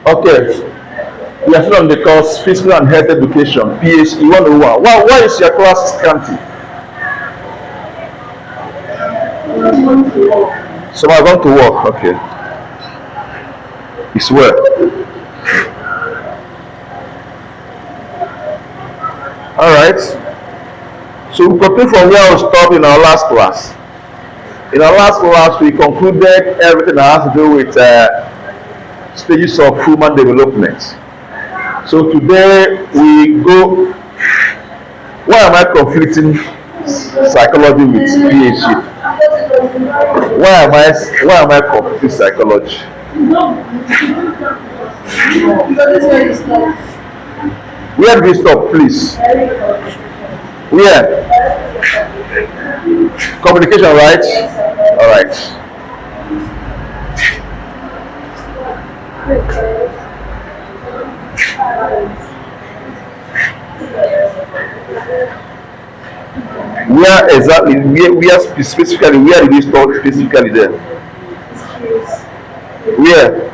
Okay. We are still on the course Physical and Health Education, PhD 101. Why is your class scanty? Some are going to work. Okay. It's well. All right. So we continue from where we stopped in our last class. In our last class, we concluded everything that has to do with stages of human development. So today we go. Why am I conflicting psychology with PhD? Why am I conflicting psychology? Where did we stop, please? Where? Communication, right? All right. Where exactly? Where specifically? Where did we stop specifically there? Where?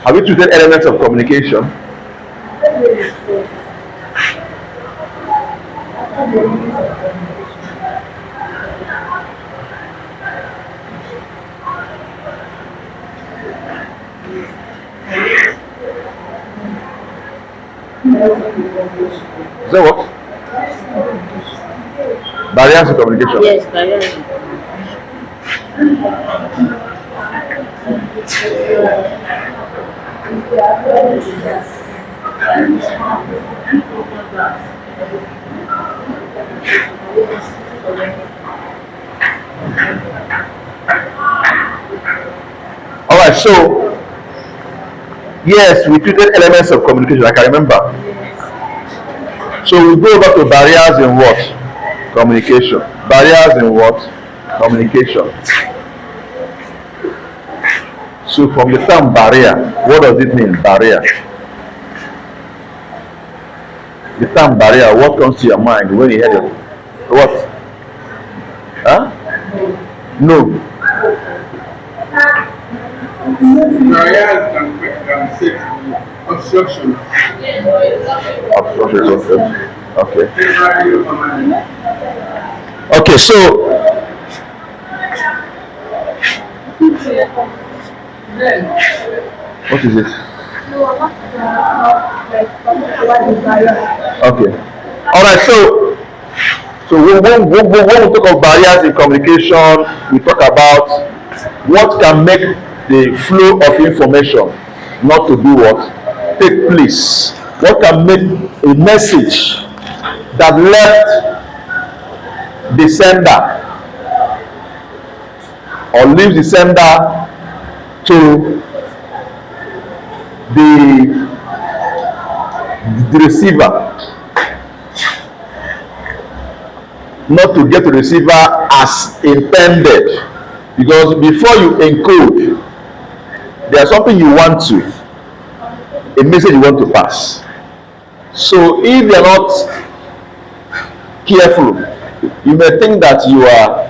Have you treated elements of communication? Is that what? Barriers to communication. Yes, barriers. All right. So yes, we treated elements of communication. I can remember. So we go back to barriers in what? Communication. Barriers in what? Communication. So from the term barrier, what does it mean? Barrier. The term barrier, what comes to your mind when you hear it? What? Huh? No. Barriers can set obstruction. Obstruction. Okay. Okay, so what is it? Okay. All right. So when we talk of barriers in communication, we talk about what can make the flow of information not to do what? Take place. What can make a message that left the sender or leaves the sender to the receiver not to get the receiver as intended, because before you encode there's something you want to, a message you want to pass. So if you're not careful, you may think that you are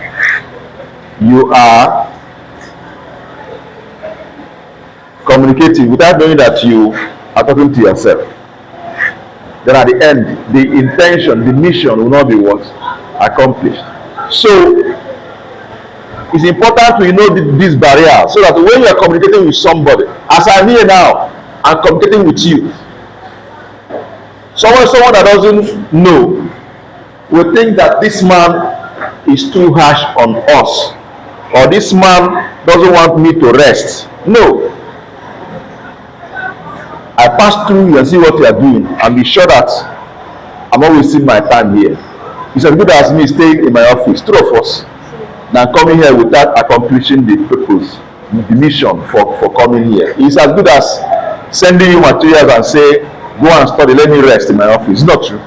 communicating without knowing that you are talking to yourself. Then at the end, the intention, the mission will not be what? Accomplished. So it's important to know this barrier, so that when you are communicating with somebody, as I'm here now, I'm communicating with you. Someone that doesn't know will think that this man is too harsh on us, or this man doesn't want me to rest. No. I pass through you and see what you are doing, and be sure that I'm not wasting my time here. It's as good as me staying in my office, two of us, than coming here without accomplishing the purpose, the mission for coming here. It's as good as sending you materials and say, go and study, let me rest in my office. It's not true.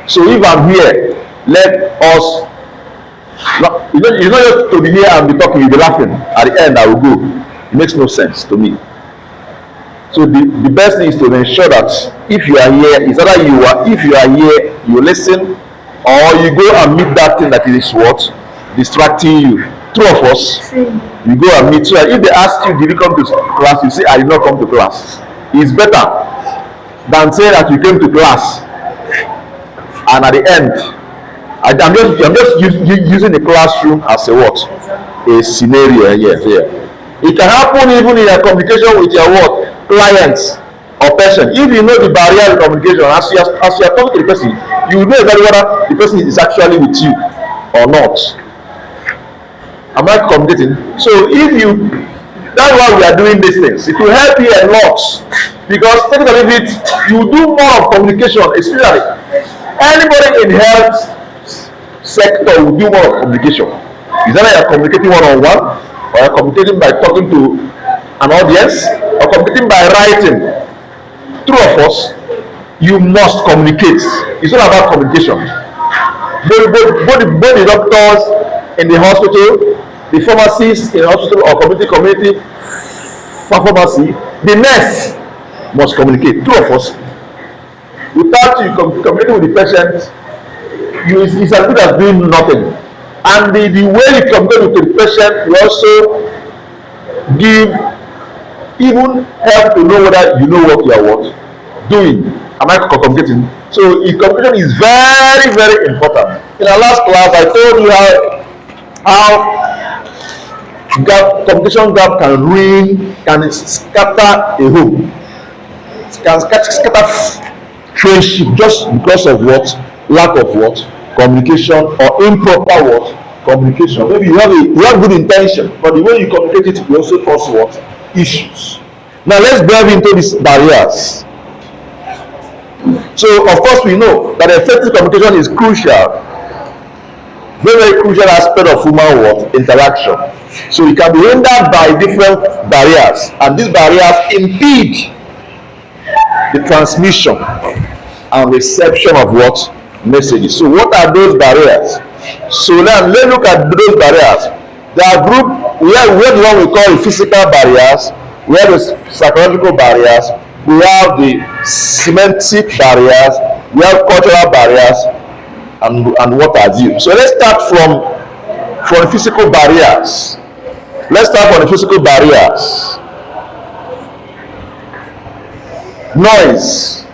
So if I'm here, let us, it's not just to be here and be talking, you'll be laughing. At the end, I will go. It makes no sense to me. So the best thing is to ensure that if you are here, it's either if you are here, you listen, or you go and meet that thing that is what? Distracting you Two of us, you go and meet. So if they ask you, did you come to class? You say, I did not come to class. It's better than saying that you came to class and at the end, I'm just using the classroom as a what? A scenario. Yes, yeah. It can happen even in your communication with your what? Clients or person. If you know the barrier in communication, as you are talking to the person, you will know exactly whether the person is actually with you or not. Am I communicating? So if you, that's why we are doing these things. It will help you a lot because technically if you do more of communication, especially anybody in health sector will do more of communication. Is that you're communicating one-on-one, or you're communicating by talking to an audience, or communicating by writing? Two of us, you must communicate. It's all about communication. Both the doctors in the hospital, the pharmacists in the hospital or community pharmacy, the nurse must communicate. Two of us. Without you communicating with the patient, it's as good as doing nothing. And the way you communicate with the patient will also give, even help to know whether you know what you are doing. Am I communicating? So communication is very, very important. In our last class, I told you how communication gap can ruin, can scatter a home, can scatter friendship just because of what? Lack of what? Communication or improper what? Communication. Maybe you have good intention, but the way you communicate it will also cause what? Issues. Now let's delve into these barriers. So of course we know that effective communication is crucial, very, very crucial aspect of human what? Interaction. So it can be hindered by different barriers, and these barriers impede the transmission and reception of what? Messages. So what are those barriers? So now let's look at those barriers. There are group, we have the one we call the physical barriers, we have the psychological barriers, we have the semantic barriers, we have cultural barriers, and what have you. So let's start from physical barriers. Let's start from the physical barriers. Noise.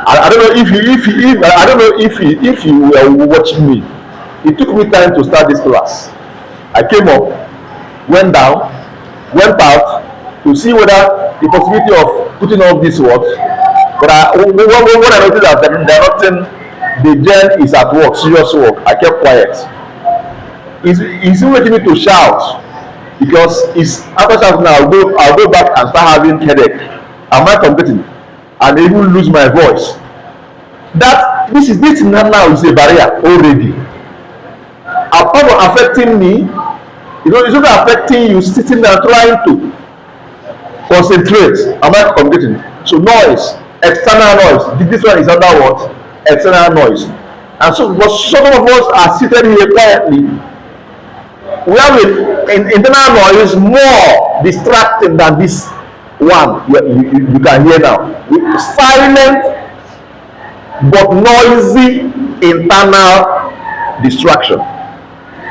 I don't know if you were watching me. It took me time to start this class. I came up, went down, went out to see whether the possibility of putting off this works. But when I noticed that the gen is at work, serious work, I kept quiet. It's making me to shout because it's after shouting I'll go back and start having headache. Am I competing? And even lose my voice. That this now is a barrier already. Apart from affecting me, it's also affecting you sitting there trying to concentrate. Am I competing? So noise, external noise. This one is under what? External noise. And so, but some of us are seated here quietly. We have an internal noise more distracting than this one you can hear now. Silent but noisy internal distraction.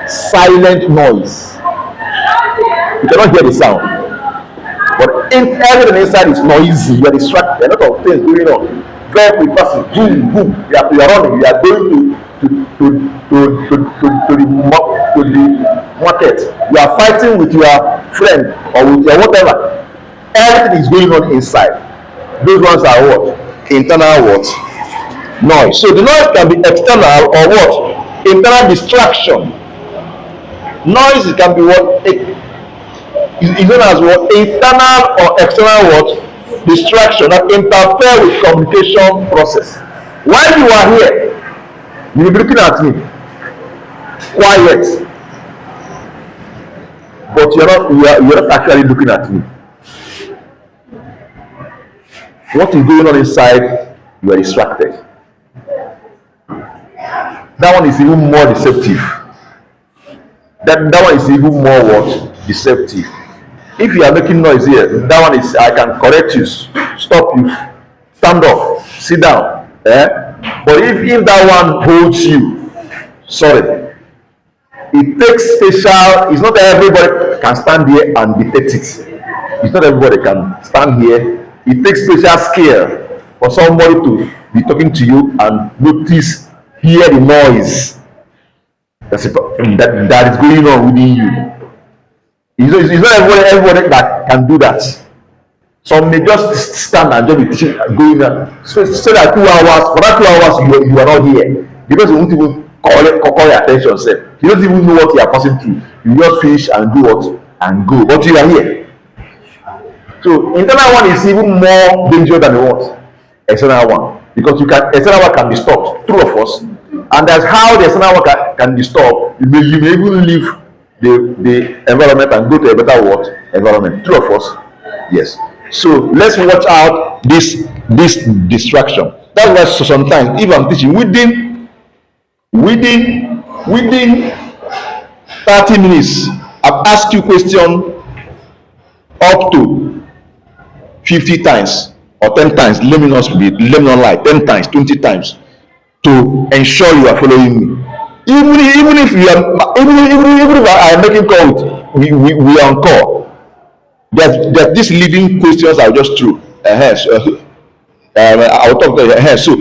Silent noise. You cannot hear the sound, but everything inside is noisy. You are distracted. A lot of things going on. Very quick person, boom, boom. You are running. You are going to the market. You are fighting with your friend or with your whatever. Everything is going on inside. Those ones are what? Internal what? Noise. So the noise can be external or what? Internal distraction. Noise can be what? Is known as what? Internal or external what? Distraction that interfere with communication process. While you are here, you will be looking at me quiet, but you're not actually looking at me. What is going on inside? You are distracted. That one is even more deceptive. That one is even more what? Deceptive. If you are making noise here, that one is, I can correct you, stop you, stand up, sit down. But if that one holds you, Sorry. It takes special, it's not everybody can stand here and detect it. It's not everybody can stand here. It takes special skill for somebody to be talking to you and notice, hear the noise that is going on within you. It's not everybody that can do that. Some may just stand and just be teaching going on. So that 2 hours, for that 2 hours you are not here. The person won't even call your attention. Say, you don't even know what you are passing through. You just finish and do what and go. But you are here. So internal one is even more dangerous than the what? External one. Because external one can be stopped, true of us. And that's how the external one can be stopped. You may even leave the environment and go to a better what? Environment. True of us. Yes. So let's watch out this distraction. That's why sometimes if I'm teaching within 30 minutes, I've asked you question up to 50 times or 10 times. Let me not lie, 10 times, 20 times to ensure you are following me. Even if I am making call, we are on call. There's these leading questions I'll just throw. I'll talk to you. So,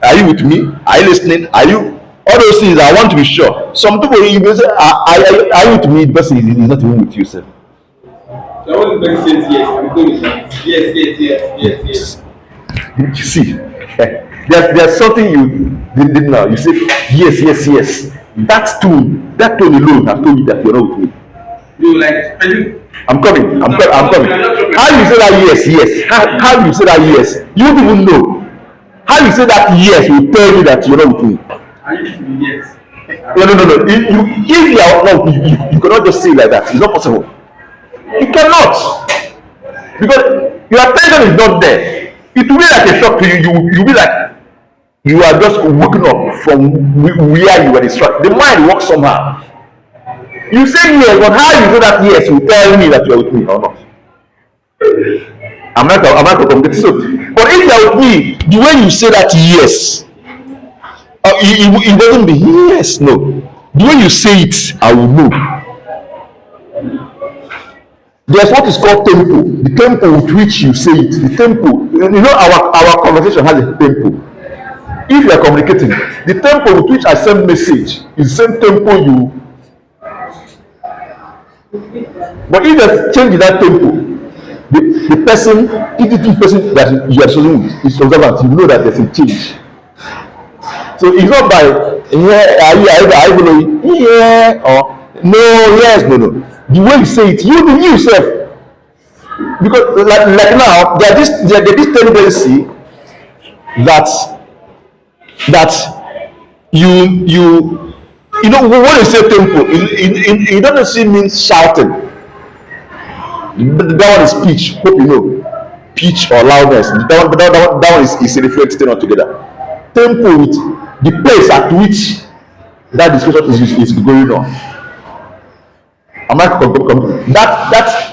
are you with me? Are you listening? Are you? All those things I want to be sure. Some people even say, are you with me? The person is not even with you, sir. So when the person says yes, I'm going to yes. You see, there's something you didn't know. You say yes. That tone alone has told me that you're not with me. You like, I'm coming. How you say that yes? How you say that yes? You don't even know. How you say that yes will tell me that you're not with me. Are you with me? Yes. No. If you are not, you cannot just say it like that. It's not possible. You cannot, because your attention is not there. It will be like a shock to you. You will be like you are just waking up from where you were distracted. The mind works somehow. You say yes, but how you say that yes will tell me that you are with me or not. I'm not complicated. So, but if you are with me, the way you say that yes, it doesn't be yes, no. The way you say it, I will know. There's what is called tempo. The tempo with which you say it. The tempo. You know, our conversation has a tempo. If you are communicating, the tempo with which I send message is the same tempo you. But if there's change in that tempo, the person that you are dealing with is observant. You know that there's a change. So it's not by are you following? Yeah or no, yes, no. The way you say it, you yourself. Because like now, there's this tendency that you know when you say tempo, it doesn't seem means shouting. That one is pitch. Hope you know pitch or loudness. That one is a different thing altogether. Tempo with the pace at which that discussion is going on. That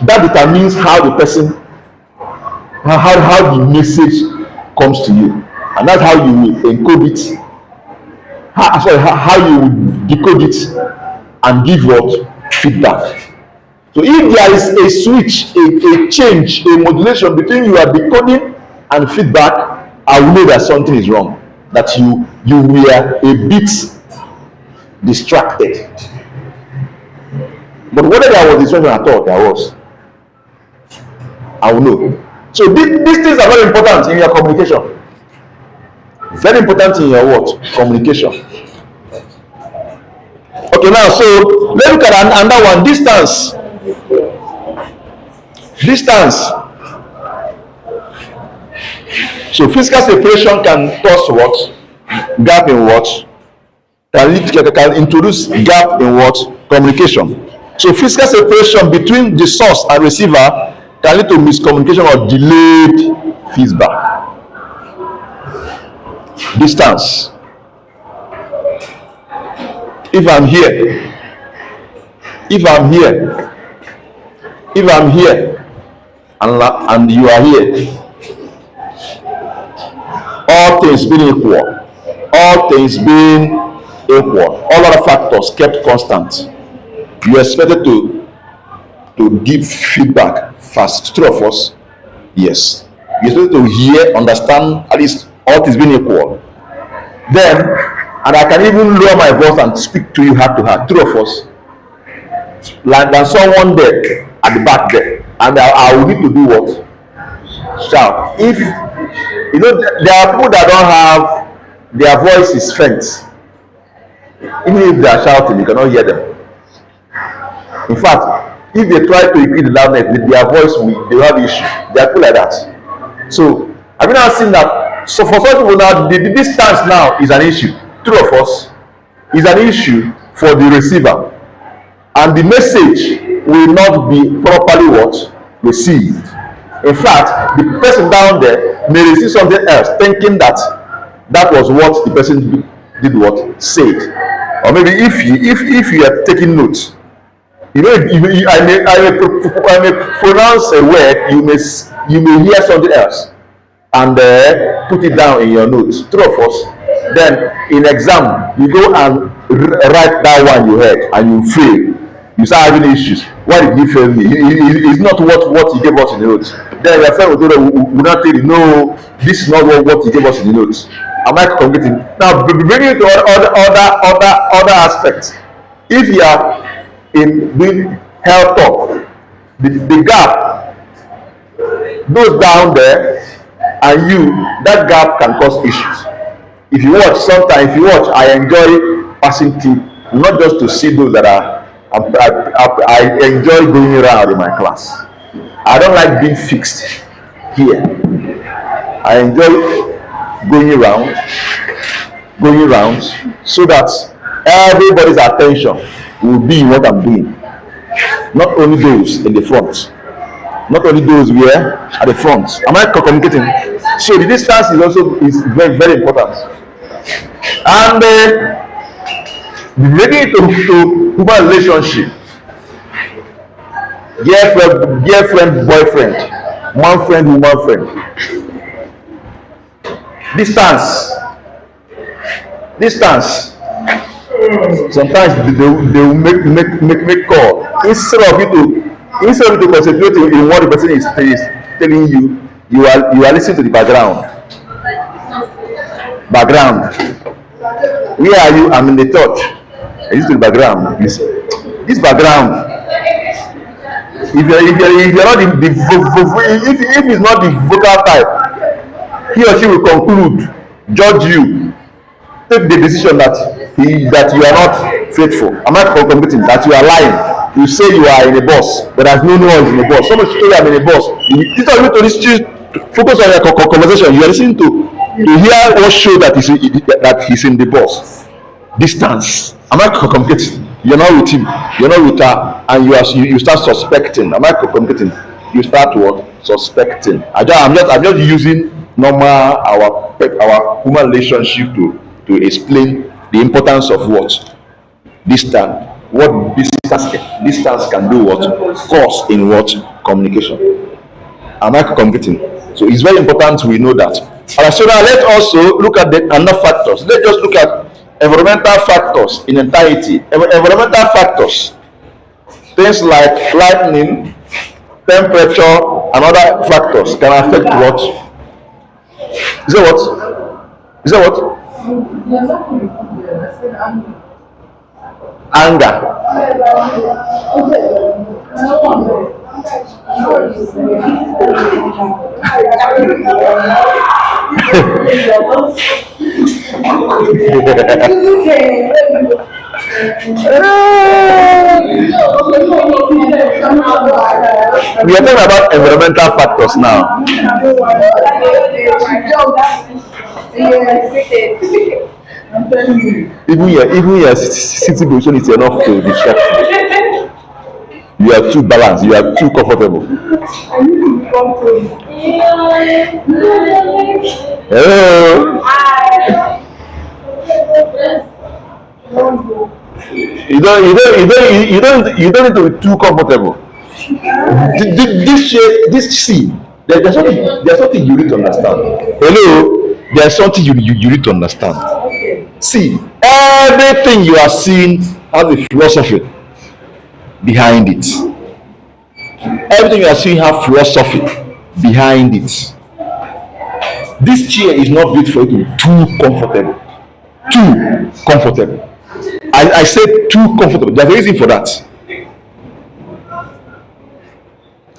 determines how the person, how the message comes to you, and that's how you will encode it. How you will decode it and give what feedback. So if there is a switch, a change, a modulation between your decoding and feedback, I will know that something is wrong. That you were a bit distracted. But whether there was distraction at all, there was. I will know. So these things are very important in your communication. Very important in your what? Communication. Okay, now so let's look at another one. Distance. So physical separation can cause what? Gap in what? Can introduce gap in what? Communication. So physical separation between the source and receiver can lead to miscommunication or delayed feedback. Distance. If I'm here and you are here, all things being equal, all things being equal, all other factors kept constant, you expected to give feedback fast. True of us? Yes. You expected to hear, understand, at least all is being equal. Then, and I can even lower my voice and speak to you heart to heart. True of us? Like than someone there at the back there, and I will need to do what? Shout. If you know, there are people that don't have their voice is faint. Even if they are shouting, you cannot hear them. In fact, if they try to increase the loudness, their voice will they will have issue. They are people like that. So have you now seen that? So for some people now, the distance now is an issue. True of us, is an issue for the receiver, and the message will not be properly what received. In fact, the person down there may receive something else, thinking that that was what the person did what said. Or maybe if you are taking notes, you know, I may pronounce a word, you may hear something else, and put it down in your notes. True of us. Then in exam, you go and write that one you heard, and you fail. You start having issues. Why did he fail me? It's not what he gave us in the notes. Then your friend will not tell you, no, this is not what he gave us in the notes. Am I communicating? Now bringing it to other aspects. If you are in being held up, the gap goes down there, and that gap can cause issues. If you watch, I enjoy passing through, not just to see those that are. I enjoy going around in my class. I don't like being fixed here. I enjoy going around, so that everybody's attention will be in what I'm doing. Not only those in the front, not only those where at the front. Am I communicating? So the distance is very, very important. And relating to human relationship, girlfriend, boyfriend, man friend, woman friend. Distance. Sometimes they will make call instead of you to concentrate in what the person is telling you. You are listening to the background. Where are you? I'm in the church. I listen to the background. This background. If you're not if it's not the vocal type, he or she will conclude, judge you, take the decision that you are not faithful. I'm not committing that you are lying. You say you are in a bus, but there's no noise in the bus. Somebody say I'm in a bus. Instead of you to focus on your conversation, you are listening to hear what show that he's in the bus. Distance. Am I communicating? You're not with him, you're not with her, and you start suspecting. Am I communicating? You start what? Suspecting. I'm just using normal our human relationship to explain the importance of what distance. What distance can do what cause in what communication. Am I communicating? So it's very important we know that. Alright, so now let's also look at the other factors. Let's just look at environmental factors in entirety. Environmental factors, things like lightning, temperature, and other factors can affect what? Is that what? Anger. We are talking about environmental factors now. Even your city position is enough to distract you. You are too balanced, you are too comfortable. Hello. You don't need to be too comfortable. There's something you need to understand. Hello, there's something you need to understand. See, everything you are seeing has a philosophy behind it. Everything you are seeing has philosophy behind it. This chair is not built for you to be too comfortable. Too comfortable. I said too comfortable. There's a reason for that.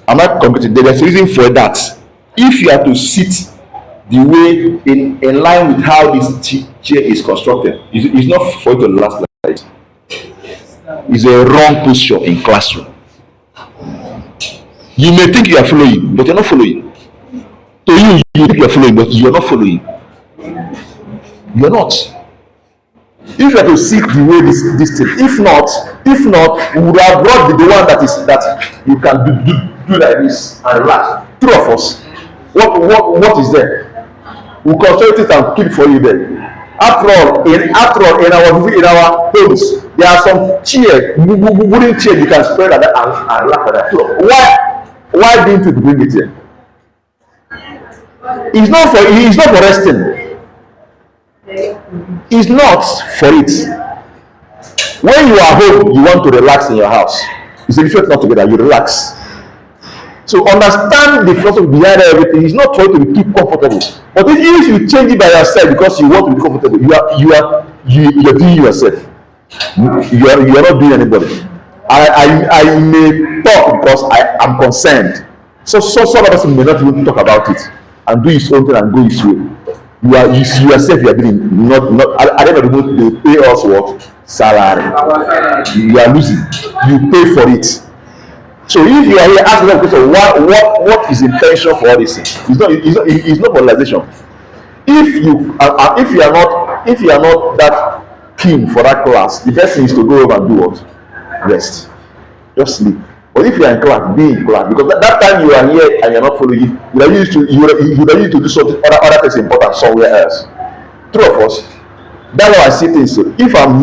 I'm not competing. There's a reason for that. If you are to sit the way in line with how this chair is constructed, it's not for you to last like that. It's a wrong posture in classroom. You may think you are following, but you're not following. To you, you think you're following, but you're not following. You're not. If you are to sit the way this thing, if not, we would have brought the one that you can do like this and relax. Two of us. What is there? We'll construct it and keep it for you there. After all, in our homes, there are some chairs, wooden chairs you can spread like that and laugh at that. So why didn't you bring it here? It's not for resting. It's not for it. When you are home, you want to relax in your house. It's a different not together. You relax. So understand the philosophy behind everything. It's not trying to keep comfortable. But if you change it by yourself because you want to be comfortable, you're doing yourself. You are not doing anybody. I may talk because I am concerned. So some person may not even talk about it and do his own thing and go his way. You yourself you are doing not at the end of the month they pay us what salary. You are losing. You pay for it. So if you are here asking that question, what is the intention for all this thing? It's not moralization. If you are not that keen for that class, the best thing is to go over and do what? Rest. Just sleep. But if you are in class, be in class, because that time you are here and you are not following, you are used to do something other things important somewhere else. True of us. That's how I see things. So if I'm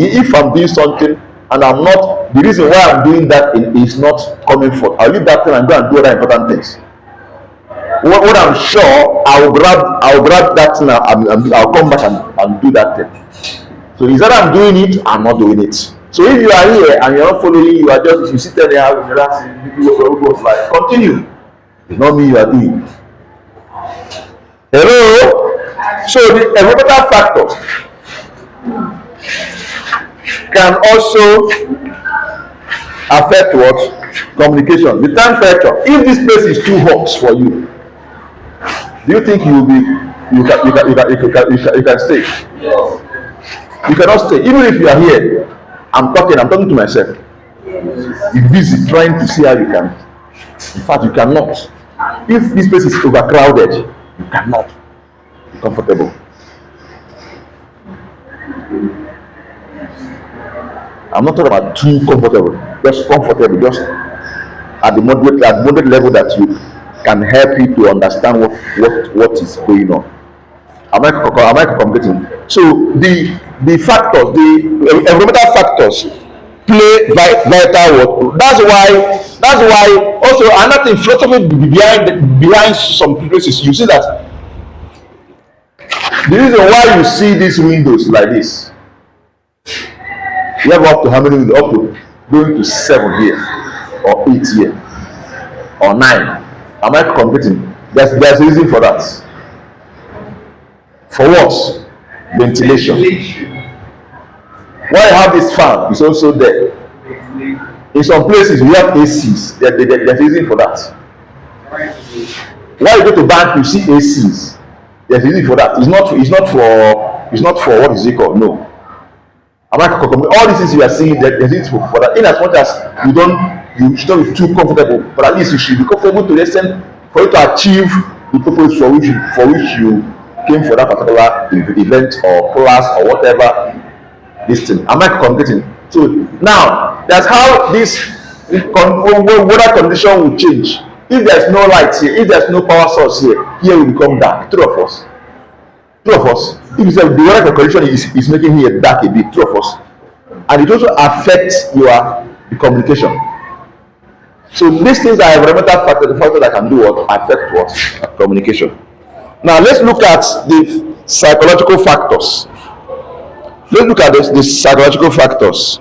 doing something and I'm not, the reason why I'm doing that is not coming forth, I'll leave that thing and go and do other important things. What I'm sure, I'll grab that thing and I'll come back and do that thing. So is that I'm doing it, I'm not doing it. So if you are here and you're not following, you sit there and relaxing, like continue. It's not me you are doing. Hello? So the environmental factors can also affect what? Communication. The temperature. If this place is too hot for you, do you think you can stay? Yes. You cannot stay. Even if you are here, I'm talking to myself. You're busy trying to see how you can. In fact, you cannot. If this place is overcrowded, you cannot be comfortable. I'm not talking about too comfortable, just comfortable, just at the moderate level that you can help you to understand what is going on. Am I communicating? So the factors, the environmental factors play vital role. That's why also another thing philosophy behind some places, you see that the reason why you see these windows like this, you have up to how many windows? Up to going to 7 here or 8 here or 9. Am I communicating? There's a reason for that. For what? Ventilation. Why you have this fan is also there. In some places we have ACs. There's a reason for that. Why you go to bank you see ACs. There's a reason for that. It's not for what is it called? No. All these things you are seeing, there's a reason for that. In as much as you should not be too comfortable, but at least you should be comfortable to listen for you to achieve the purpose for which you came for that particular event or class or whatever this thing. Am I communicating? So now that's how this weather condition will change. If there's no light here, if there's no power source here will become dark. Two of us. If you say the weather condition is making here dark a bit, two of us, and it also affects the communication. So these things are environmental factors, the factors that can do what affect what communication. Now let's look at the psychological factors. Let's look at this, the psychological factors.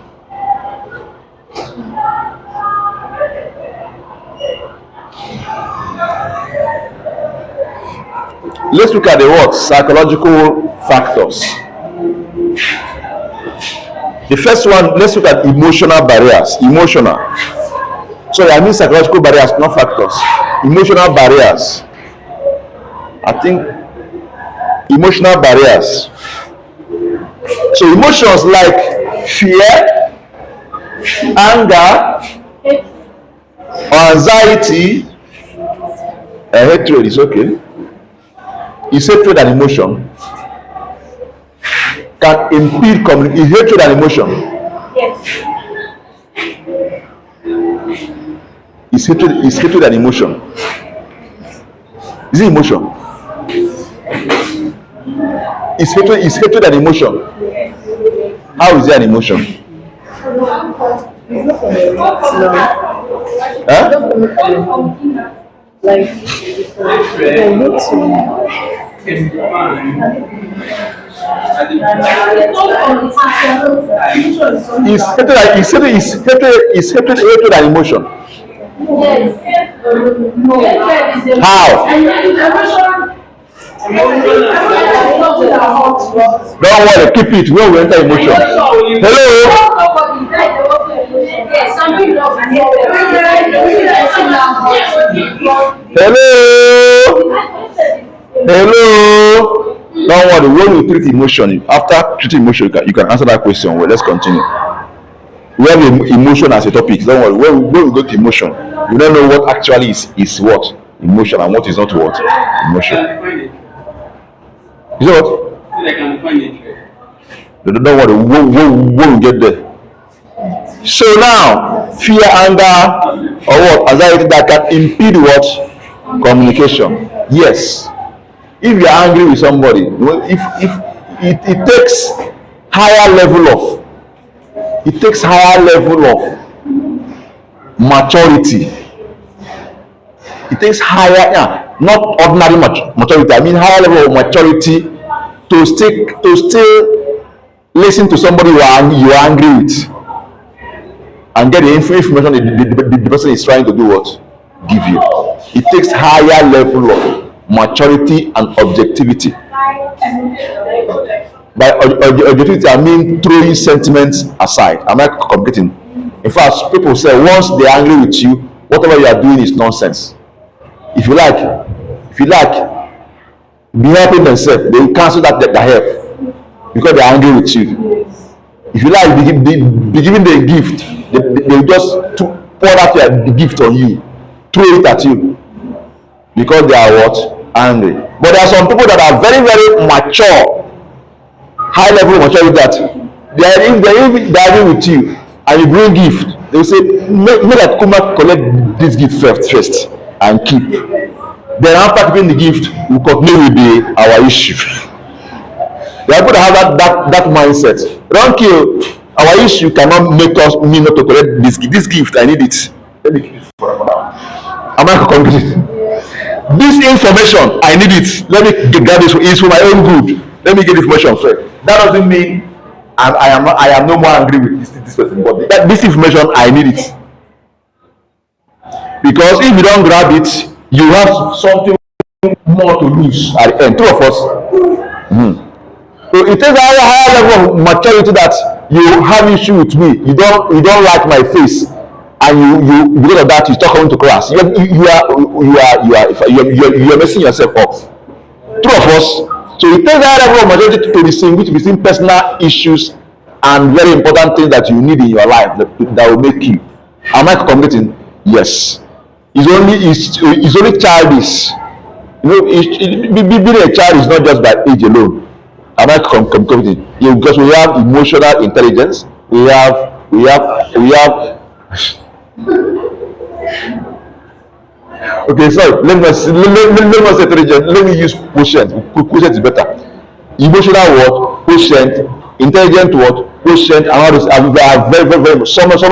Let's look at the what? Psychological factors. The first one, let's look at emotional barriers. Emotional. So I mean psychological barriers, not factors. Emotional barriers. I think emotional barriers. So emotions like fear, anger, or anxiety, and hatred is okay. Is hatred an emotion? Can impede communication? Is hatred an emotion? Yes. Is hatred an emotion? Is it emotion? Is hatred an emotion? How is it an emotion? Huh? Like, Is hatred an emotion? yes. How? Don't worry, keep it. When we enter emotion. Hello? Hello? Don't worry, when we treat emotion, after treating emotion, you can answer that question. Well, let's continue. We have emotion as a topic. Don't worry, when we go to emotion, you don't know what actually is what emotion and what is not what emotion. Is that what? Don't worry, when we get there. So now, fear, anger, or what anxiety that can impede what communication. Yes, if you are angry with somebody, if it takes higher level of maturity. It takes higher, yeah, not ordinary maturity. I mean higher level of maturity to still listen to somebody you are angry with and get the information the person is trying to do what? Give you. It takes higher level of maturity and objectivity. By objectivity, I mean throwing sentiments aside. Am I complicating? In fact, people say once they are angry with you, whatever you are doing is nonsense. If you like, be helping themselves, they will cancel that help because they are angry with you. If you like, be giving the gift, they will just pour out the gift on you, throw it at you because they are what? Angry. But there are some people that are very, very mature, high level of maturity that they are angry with you and you bring gift. They will say, make that Kuma collect this gift first and keep. Then after keeping the gift, we continue with our issue. They are going to have that mindset. Don't kill. Our issue cannot make me not to collect this gift. I need it. Let me keep it forever now. Am I concluding? This information, I need it. Let me get this. It's for my own good. Let me get information first. That doesn't mean I am no more angry with this person. But this information, I need it. Because if you don't grab it, you have something more to lose at the end. Two of us. So it takes a higher level of maturity that you have issue with me. You don't like my face, and you because of that you start coming to class. You are messing yourself up. Two of us. So it takes a higher level of maturity to distinguish between personal issues and very important things that you need in your life that will make you. Am I communicating? Yes. It's only childish. Being a child is not just by age alone. Am I communicating? Yeah, because we have emotional intelligence. We have. Okay, sorry. Let me say intelligence. Let me use quotient. Quotient is better. Emotional word, quotient, intelligent word, quotient, and all this are very, very, very. Somebody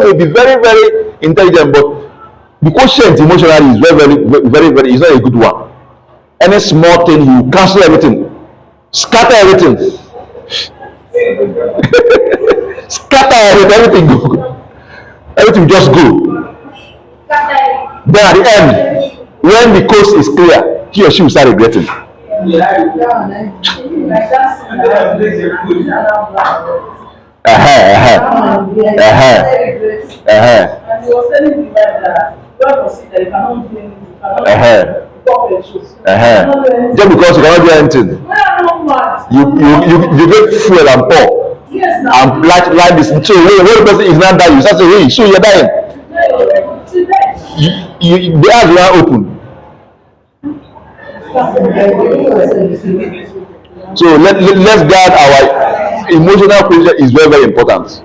may be very, very intelligent, but the quotient emotionally is very, very, very. It's not a good one. Any small thing, you cancel everything, scatter everything. Scatter with everything go. Everything just go. Then at the end, when the coast is clear, he or she will start regretting. Just because you cannot do anything, you get fuel and pour and like this. So when the person is not dying, you start saying, hey, so you're dying. The eyes were open. So let's guard our emotional pressure is very, very important.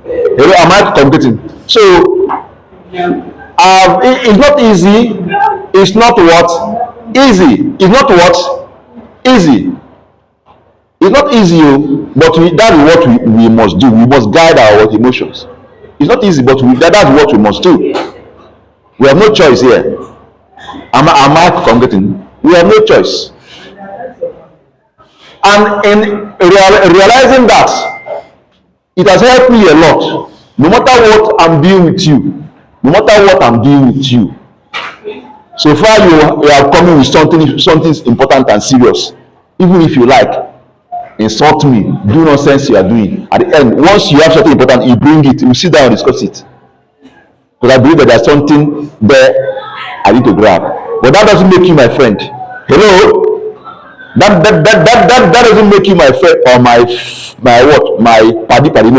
Hello, am I communicating? So it's not easy. It's not what easy. It's not what easy. It's not easy, but that is what we must do. We must guide our emotions. It's not easy, but that's what we must do. We have no choice here. Am I communicating? We have no choice. And in realizing that, it has helped me a lot. No matter what I'm doing with you, no matter what I'm doing with you, so far you are coming with something important and serious. Even if you like, insult me, do nonsense you are doing. At the end, once you have something important, you bring it, you sit down and discuss it. Because I believe that there's something there I need to grab. But that doesn't make you my friend. Hello? That doesn't make you my friend or my paddy.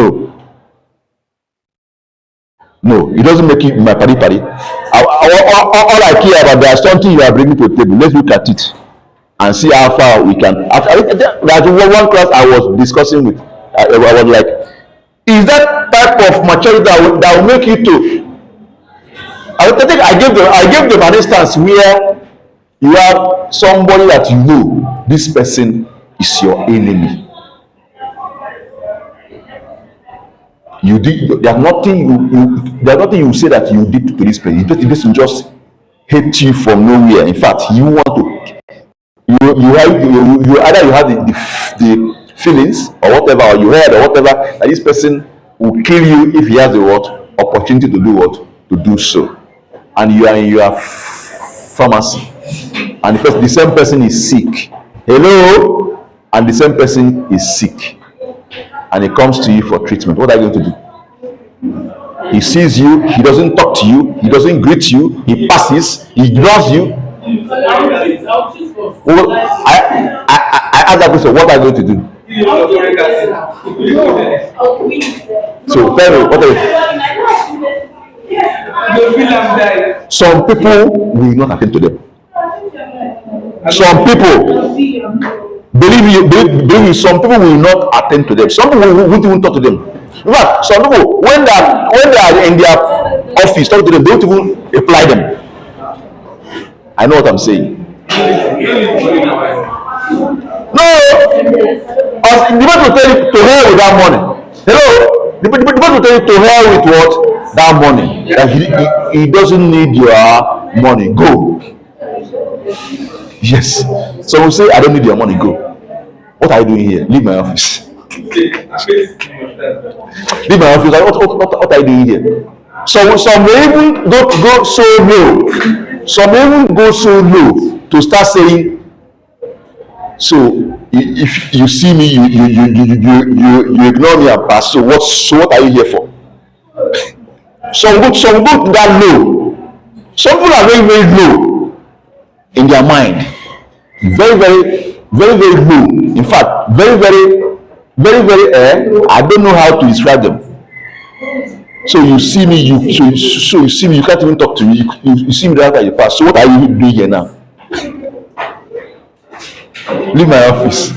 No, it doesn't make you my paddy. All I care about, there's something you are bringing to the table. Let's look at it and see how far we can. There's one class I was discussing with. I was like, is that type of maturity that will make you to? I think I gave them an instance where you have somebody that you know this person is your enemy. You did there's nothing you say that you did to this person. This person just hate you from nowhere. In fact, you want to you either you have the feelings or whatever, or you heard or whatever, that this person will kill you if he has the opportunity to do to do so. And you are in your pharmacy, and the same person is sick. Hello, and the same person is sick, and he comes to you for treatment. What are you going to do? He sees you, he doesn't talk to you, he doesn't greet you, he passes, he ignores you. Well, I ask that question, what are you going to do? So tell me, what are you? Some people will not attend to them. Some people, believe me, some people will not attend to them. Some people won't even talk to them. In fact, some people, when they are in their office talking to them, they don't even reply them. I know what I'm saying. No, the person will tell you to hell with that money. Hello, the person will tell you to hell with what? That money. That he doesn't need your money. Go. Yes. So we say, I don't need your money. Go. What are you doing here? Leave my office. Leave my office. What are you doing here? So some may even go so low. Some may even go so low to start saying, so if you see me, you ignore me and pass. So what are you here for? Some go that low. Some people are very, very low in their mind. Very, very, very, very low. In fact, very, very, very, very I don't know how to describe them. So you see me, you see me, you can't even talk to me. You see me right after you pass. So what are you doing here now? Leave my office.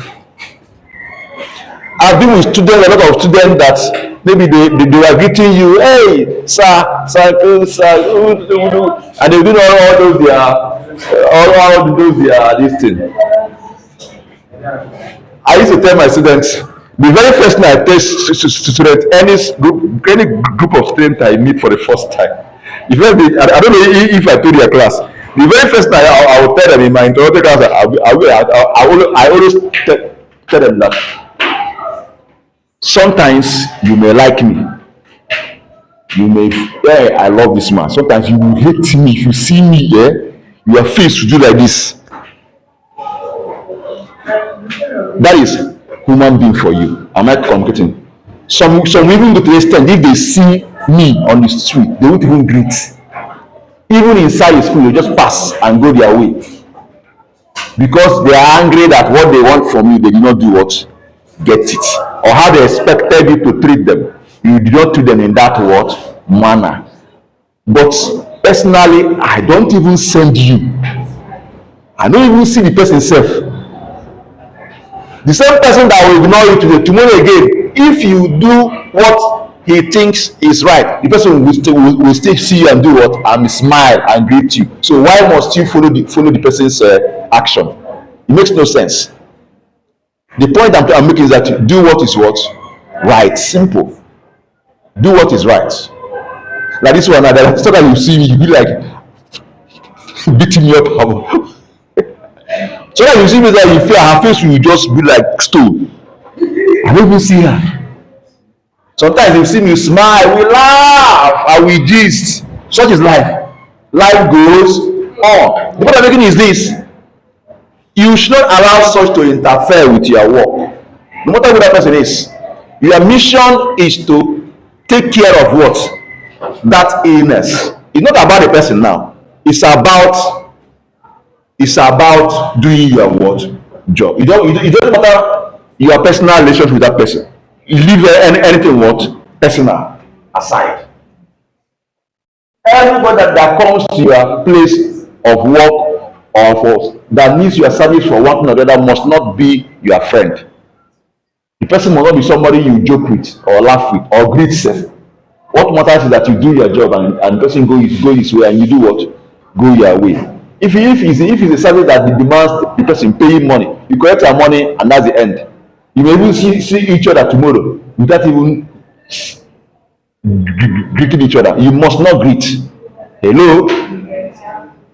I've been with students, a lot of students that maybe they were greeting you, hey, sir, and they do all those this thing. I used to tell my students, the very first thing I tell students, any group of students I meet for the first time, I don't know if I told your class, the very first time I will tell them in my introductory class, I always tell them that Sometimes you may like me. You may, yeah, I love this man. Sometimes you will hate me if you see me, yeah, your face will do like this. That is human being for you. Am I communicating? Some even go to the extent if they see me on the street, they won't even greet. Even inside the school, they just pass and go their way because they are angry that what they want from you, they did not do what, get it, or how they expected you to treat them. You did not treat them in that what manner. But personally, I don't even send you. I don't even see the person self. The same person that will ignore you today, tomorrow again, if you do what he thinks is right, the person will still see you and do what, and smile and greet you. So why must you follow the person's action? It makes no sense. The point I'm making is that do what is what right. Simple. Do what is right. Like this one, that so that you see me, you be like beating me up. So that you see me, that you feel her face will just be like stone. I don't even see her. Sometimes you see me, smile, we laugh, and we gist. Such is life. Life goes on. The point I'm making is this: you should not allow such to interfere with your work. No matter who that person is, your mission is to take care of what? That illness. It's not about the person now. It's about doing your what? Job. It doesn't matter your personal relationship with that person. You leave anything what? Personal aside. Everybody that comes to your place of work or for that needs your service for one thing or the other must not be your friend. The person must not be somebody you joke with or laugh with or greet self. What matters is that you do your job and the person go his way and you do what? Go your way. If it's a service that demands the person paying money, you collect your money and that's the end. You may even see each other tomorrow without even greeting each other. You must not greet. Hello?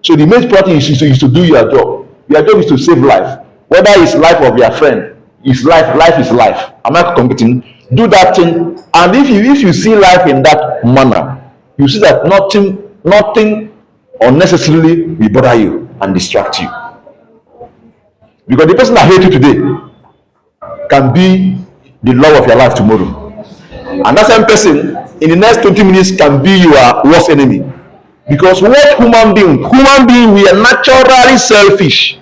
So the main important is to do your job. Your job is to save life. Whether it's life of your friend, it's life is life. Am I competing? Do that thing, and if you see life in that manner, you see that nothing unnecessarily will bother you and distract you. Because the person that hates you today can be the love of your life tomorrow. And that same person in the next 20 minutes can be your worst enemy. Because what human being, we are naturally selfish.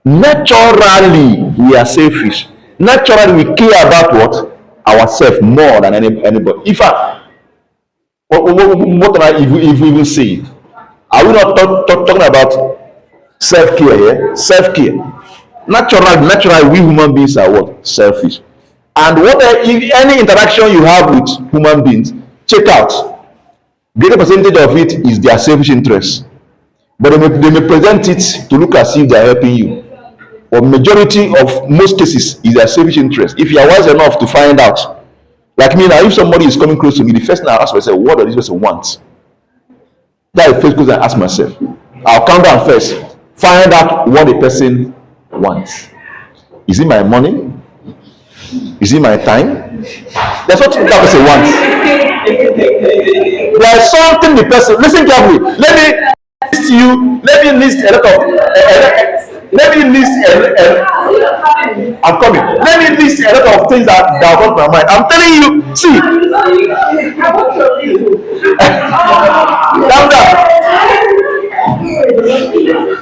Naturally, we are selfish. Naturally, we care about what? Ourselves more than anybody. In fact, what can I even say? Are we not talking about self-care here? Self-care. Naturally, we human beings are what? Selfish. And if any interaction you have with human beings, check out. Greater percentage of it is their selfish interest. But they may present it to look as if they are helping you. Or majority of most cases is their selfish interest. If you are wise enough to find out, like me now, if somebody is coming close to me, the first thing I ask myself, what does this person want? That's the first question I ask myself. I'll count down first. Find out what the person wants. Is it my money? Is it my time? That's what that person wants. There's something the person, listen carefully. Let me list a lot of I'm coming. Let me list a lot of things that come to my mind. I'm telling you, see.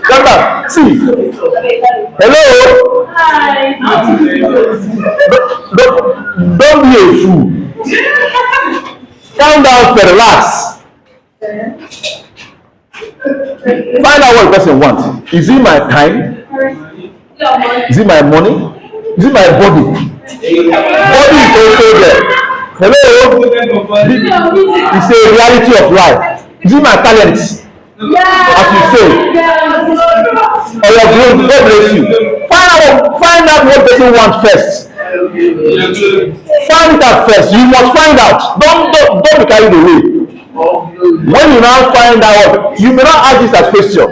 Calm down. See. Hello. Hi. Don't be a fool. Calm down, relax. Find out what the person wants. Is it my time? Is it my money? Is it my body? Body is also there. Hello? It's a reality of life. Is it my talent? As you say. Or your growth, God bless you. Find out what the person wants first. Find it out first. You must find out. Don't be carried away. When you now find out, you may not ask this as question.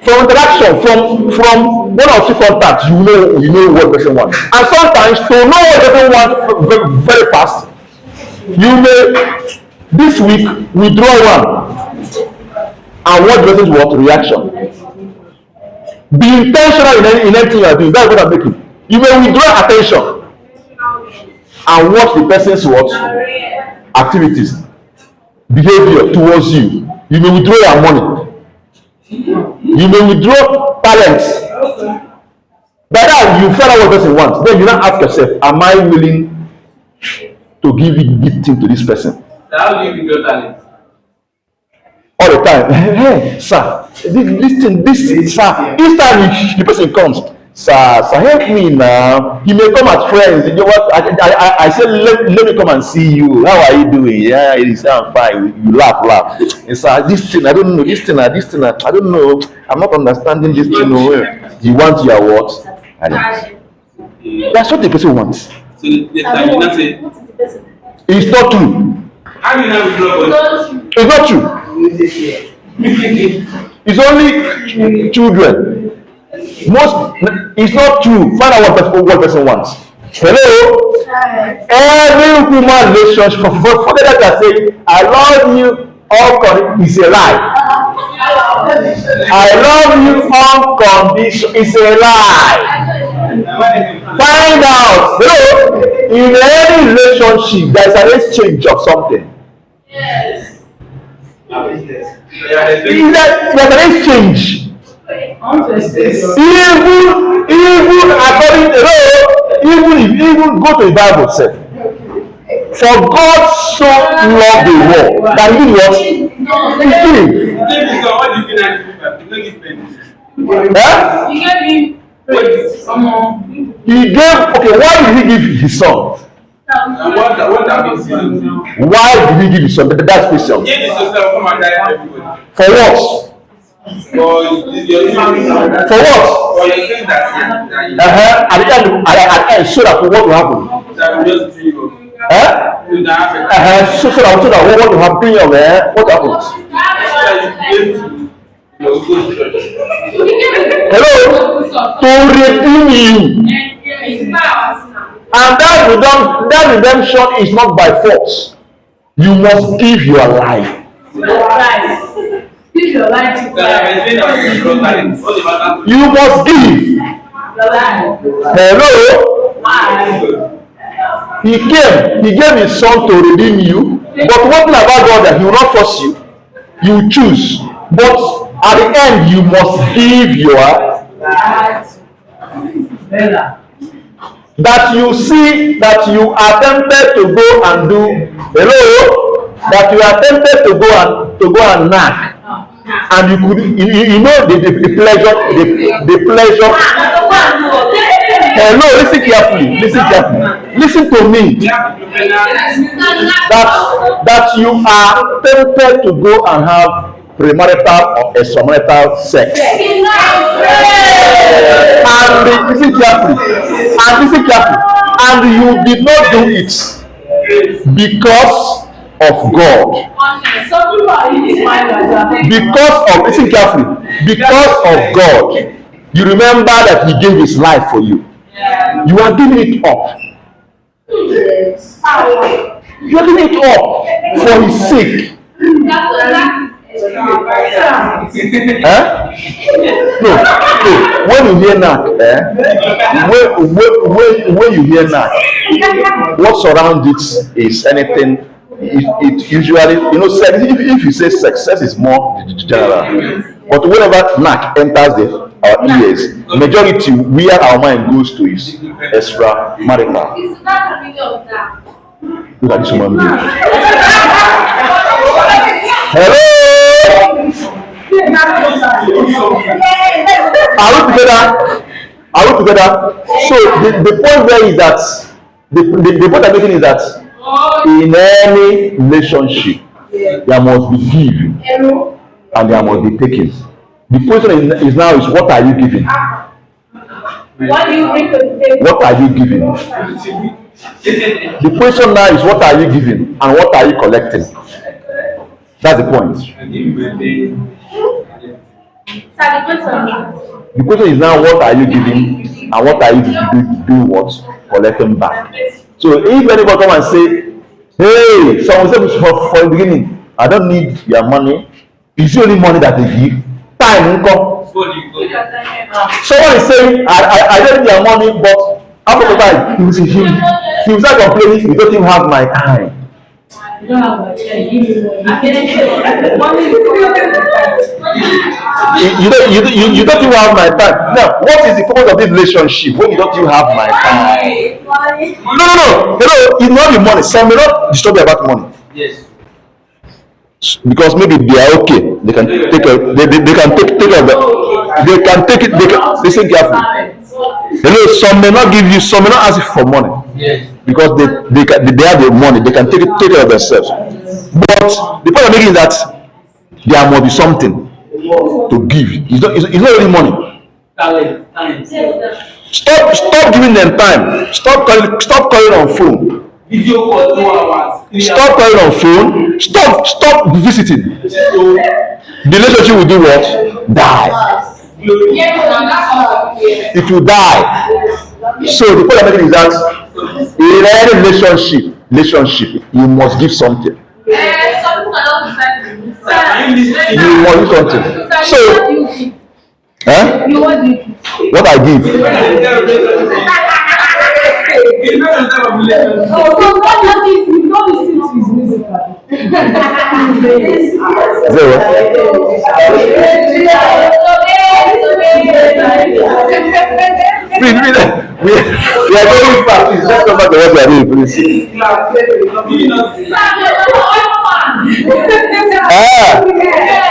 From interaction, from one or two contacts, you know what person wants. And sometimes to know what person wants very fast, you may this week withdraw one and watch the person's what reaction. Be intentional in anything you are doing. That's what I'm making. You may withdraw attention and watch the person's what activities, behavior towards you. You may withdraw your money. You may withdraw talents. By that you find out what the person wants. Then you now ask yourself, am I willing to give it to this person? How do you withdraw talent? All the time. Hey, sir, this sir, each time the person comes, sir, help me now. He may come as friends. You know what? I said, let me come and see you. How are you doing? Yeah, he said, I'm fine. You laugh. And sir, this thing, I don't know. This thing, I don't know. I'm not understanding this thing. You want your what? That's what the person wants. So the time you not say, it's not true. how do you now withdraw? It's not true. It's only children. It's not true. Find out what person wants. Hello? Every human relationship, forget that I say, I love you, all is a lie. I love you unconditional is a lie. Find out. Hello? In any relationship, there is an exchange of something. Yes. There's an exchange. Even according to even go to the Bible itself. For God so loved the world that he what? He gave. You gave me praise. He gave. Okay, why did he give his son? Why did he give his son? That's question. For what? For what? At the end, so that what will happen? So that what will happen? What happens? Hello? To redeem you. And that redemption is not by force. You must give your life. Give your life to Christ. You must give. Hello? He gave his son to redeem you. But one thing about God that he will not force you. You choose. But at the end, you must give your life. That you see that you are tempted to go and do. Hello? That you are tempted to go and knock. And you could you know the pleasure. Hello, listen carefully. Listen to me. That you are tempted to go and have premarital or extramarital sex. And listen carefully. And you did not do it because of God. Because of God. You remember that he gave his life for you. You are giving it up. You are giving it up for his sake. No. When you hear knock, when you hear knock, what surrounds it is anything. It usually, sex. If you say sex is more general. But whenever knock enters our ears, majority where our mind goes to is extramarital. Look at this woman. Hello? Are we together? So the point there is that the point I'm making is that in any relationship there must be giving and there must be taking. The question is now what are you giving? What do you bring to the table? What are you giving? The question now is what are you giving and what are you collecting? That's the point. The question is now, what are you giving and what are you doing what? Collecting back. So if anybody come and say, hey, someone said for the beginning, I don't need your money. It's the only money that they give. Time income. Someone is saying, I don't need your money, but after the time, he will start complaining, you don't even have my time. You don't have my time. You don't even have my time. Now, what is the purpose of this relationship when you don't even have my time? No. It will not be money. Some may not disturb you about money. Yes. Because maybe they are okay. They can take care. They can take care of it. They can take it. They can listen carefully. Some may not give you. Some may not ask you for money. Yes. Because they have the money. They can take care of themselves. But the point I'm making is that there must be something to give. It's not only money. Stop giving them time. Stop calling on phone. Video for 2 hours. Stop calling on phone. Stop visiting. The relationship will do what? Die. It will die. So the point I'm making is that in any relationship, you must give something. You must give something. So, what I give? Zero. Please, we are going fast. Please, just come back to what we are doing, please.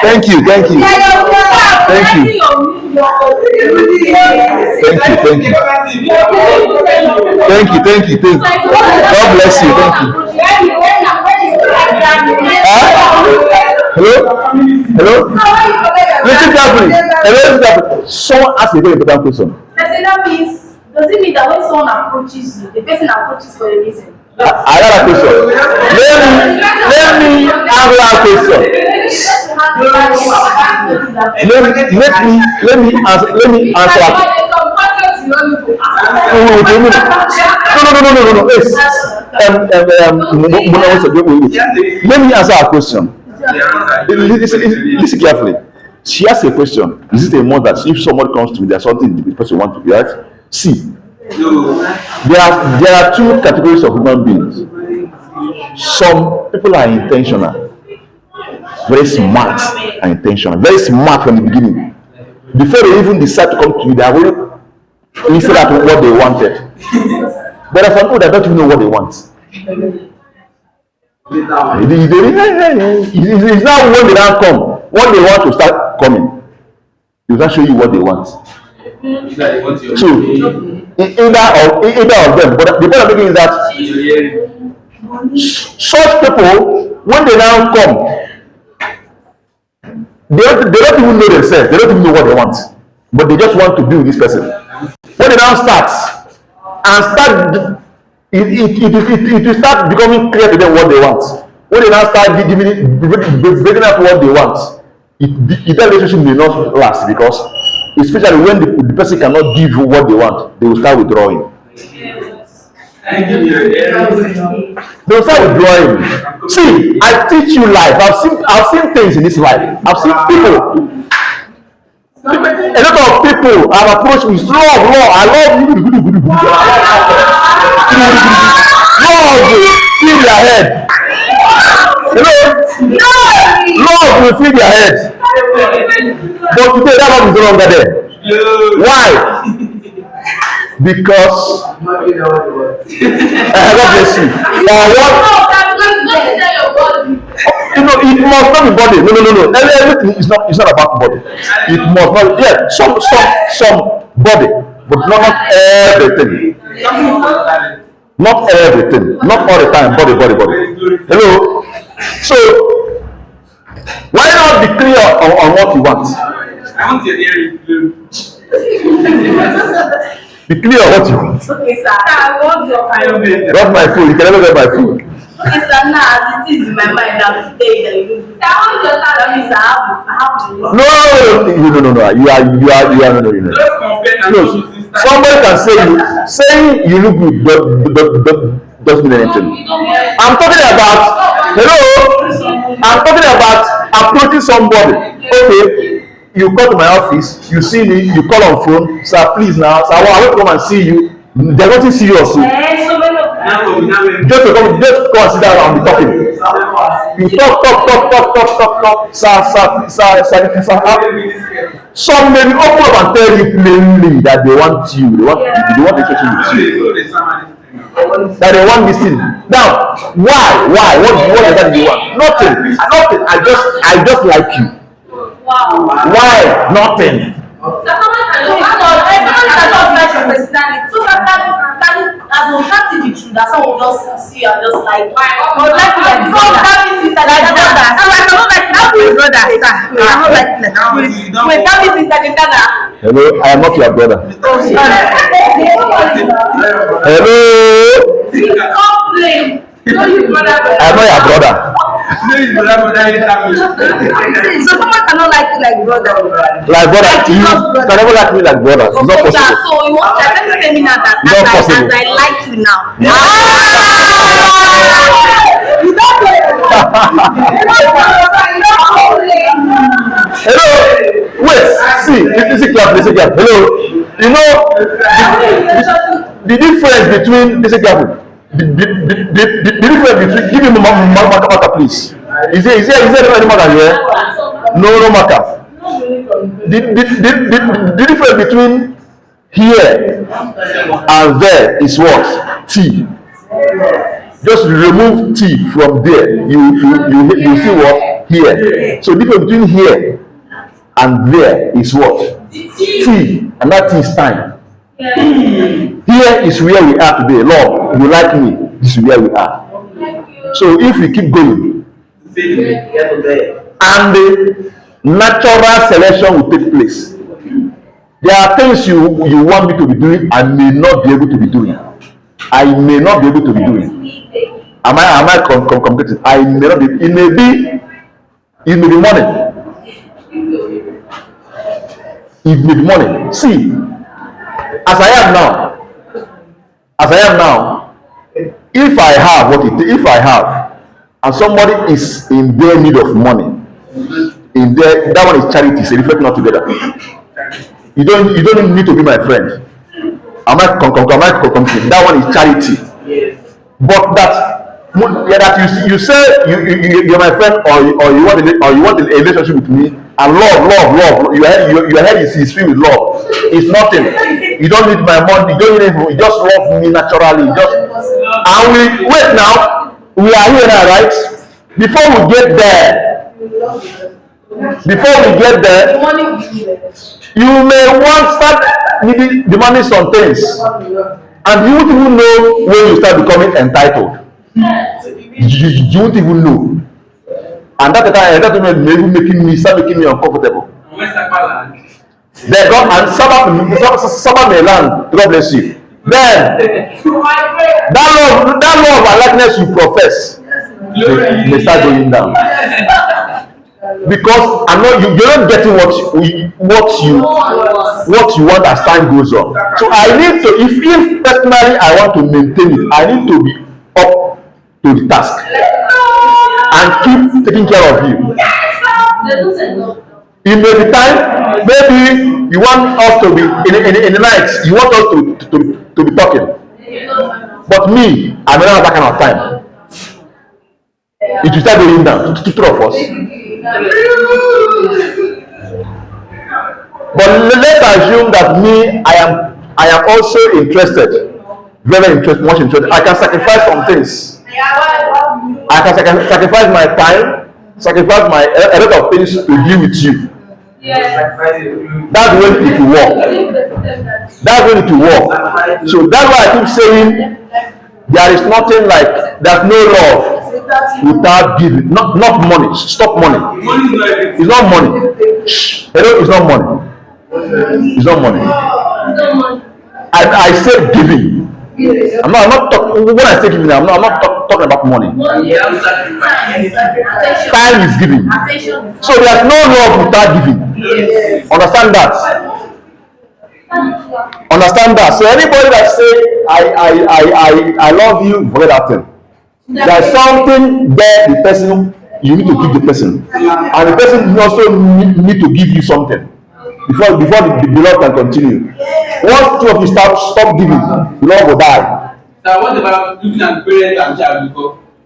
Thank you. Thank you. God bless you. Thank you. Hello. Listen carefully. Someone asked a very important question. Does it mean that when someone approaches you, the person approaches for a reason? Another question. Let me answer that question. Let me answer that. Let me answer her question. Listen carefully. She asked a question. Is it a mother? If somebody comes to me, there's something the person wants to be, right? See, there are two categories of human beings. Some people are intentional, very smart and intentional, very smart from the beginning. Before they even decide to come to you, they are already listening at what they wanted. But there are some people that don't even know what they want. It's now when they don't come, when they want to start coming, they will not show you what they want. So either of them, but the point I'm making is that such people, when they now come, they don't even know themselves. They don't even know what they want, but they just want to be with this person. When they now start, it will start becoming clear to them what they want. When they now start breaking up what they want, that relationship may not last, because especially when the person cannot give you what they want, they will start withdrawing. They will start withdrawing. See, I teach you life. I've seen things in this life. I've seen people. A lot of people have approached me. Love, I love you. Love will fill their head. Love will fill their head. But today that love is no longer there. Why? Because God bless you. It must not be body. No. Everything is not about body. It must not. Yeah, some body, but not everything. Not everything. Not all the time. Body. Hello. So why not be clear on what you want? I want your earring blue. Be clear on what you want. Okay, sir. I want your Got my food. You can never get my food. Okay, sir, now as it is in my mind, I'm today that you look good. That means I have to listen. No. No. Just compare and No. show sister. Somebody can say saying you look good doesn't mean anything. I'm talking about hello. I'm talking about approaching somebody. Okay, you come to my office, you see me, you call on phone, sir, please now, sir, I want to come and see you. There's nothing serious. So many of them. Just come and sit down and be talking. You talk, sir. Some may be open up and tell you plainly that they want you, they want a relationship with you, that they want this thing. Now, why? What does you want? Nothing. I just like you. Wow. Why? Nothing. That's the truth. That someone just see and just like, but like brother. That means sister, like brother. I don't like that with brother. I don't like that. Wait, that means sister, the brother. Hello, I am not your brother. Oh, sorry. Hello. Stop playing. No, you brother. I am not your brother. So someone cannot like you like brother. Like brother, you can never like me like brother. It's not possible. So you want to tell me now that Not possible. as I like you now. You don't Hello. Wait. See. Listen carefully. Hello. You know the difference between listen carefully. The difference between give me marker please. Is there any marker here? No marker. The difference between here and there is what? T. Just remove T from there. You see what? Here. So difference between here and there is what? T. And that T is time. Here is where we are today. Lord, you like me. This is where we are. So if we keep going, and the natural selection will take place. There are things you want me to be doing, I may not be able to be doing. I may not be able to be doing. Am I complicated? I may not be. It may be morning. It may be morning. See, as I am now, if I have, and somebody is in their need of money, that one is charity. It's a different not together. You don't need to be my friend. Am I complete? That one is charity. But that you say you're my friend, or you want a relationship with me, and love. Your head is filled with love. It's nothing. You don't need my money. You don't need anything. You just love me naturally. And we wait now. We are here now, right? Before we get there, you may want start needing demanding some things, and you won't even know when you start becoming entitled. You won't even know, and that may even making me uncomfortable. Then God and Sabbath may land. God bless you. Then that love and likeness you profess may start going down, because you're not getting what you want as time goes on. So I need to, if personally I want to maintain it, I need to be up to the task and keep taking care of you. It may be time, maybe you want us to be in the night, you want us to be talking. But me, I may not have that kind of time. It will start going down to two of us. But let's assume that me, I am also interested, very interested, much interested. I can sacrifice some things. I can sacrifice my time, sacrifice a lot of things to be with you. That's when it will work. So that's why I keep saying there is nothing like, there's no love without giving. Not money. Stop money. It's not money. Hello, it's not money. It's not money. I said giving. I'm not talking. When I say giving, I'm not talking. talking about money. Without sacrifice. Time is giving. So there's no love without giving. Understand that. Understand that. So anybody that say I love you, forget that thing. There's something there the person you need to give the person, and the person also need to give you something before the love can continue. Once two of you stop giving, the love will die. So what about looking at parent and child?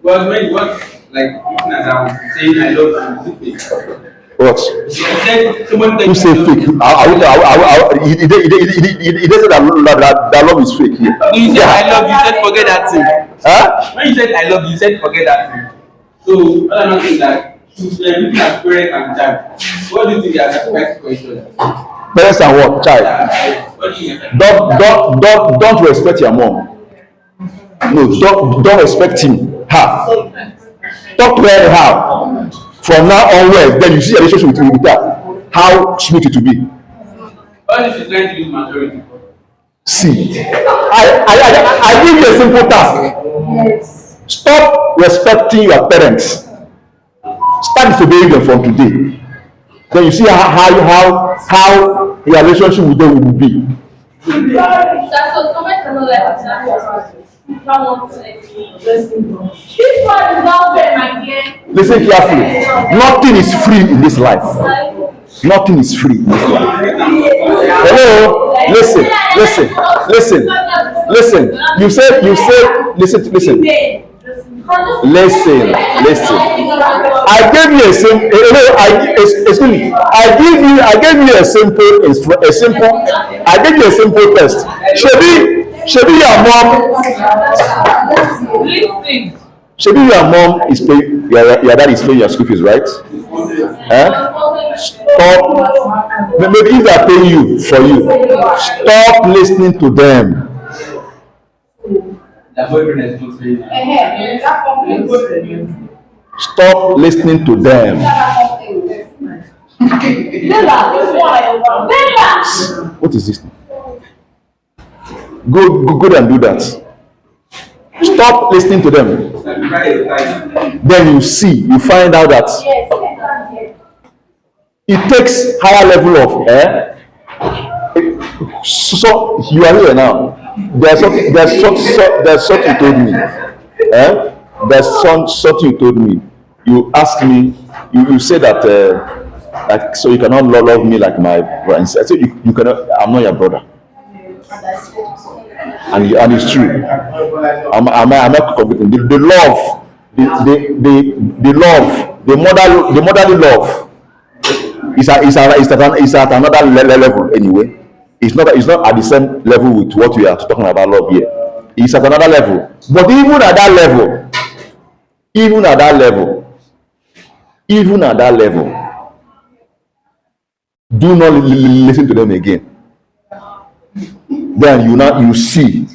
Because when you want like looking at them saying I love you, is it fake? What? Who say fake? He doesn't say that love is fake here. When you said I love you, you said forget that thing. Huh? When you said I love you, you said forget that thing. So what I'm not saying that looking at parent and child, what do you think they are sacrificing for each other? Parents and what? Child. What do you think? Don't respect your mom. No, don't respect him. Her. Talk to her how. From now onwards, then you see a relationship with her. How smooth it will be. What if she's trying to use maturity? See, I give you a simple task. Stop respecting your parents. Start disobeying them from today. Then you see how your relationship with them will be. Listen carefully. Nothing is free in this life. Nothing is free in this life. Hello? Listen. You said, listen. I gave you a simple. Excuse me. I gave you a simple test. Should your mom is paying your dad is paying your school fees, right? Stop. Maybe if they are paying you for you, stop listening to them. Stop listening to them. What is this? Go and do that. Stop listening to them. Then you find out that it takes higher level of so you are here now. There's something you told me. There's something you told me. You asked me. You said that like so you cannot love me like my brother. I said you cannot. I'm not your brother. And it's true. I'm not competing. The love, the love, the motherly love is at another level anyway. It's not at the same level with what we are talking about love here. It's at another level. But even at that level, do not listen to them again. Then you see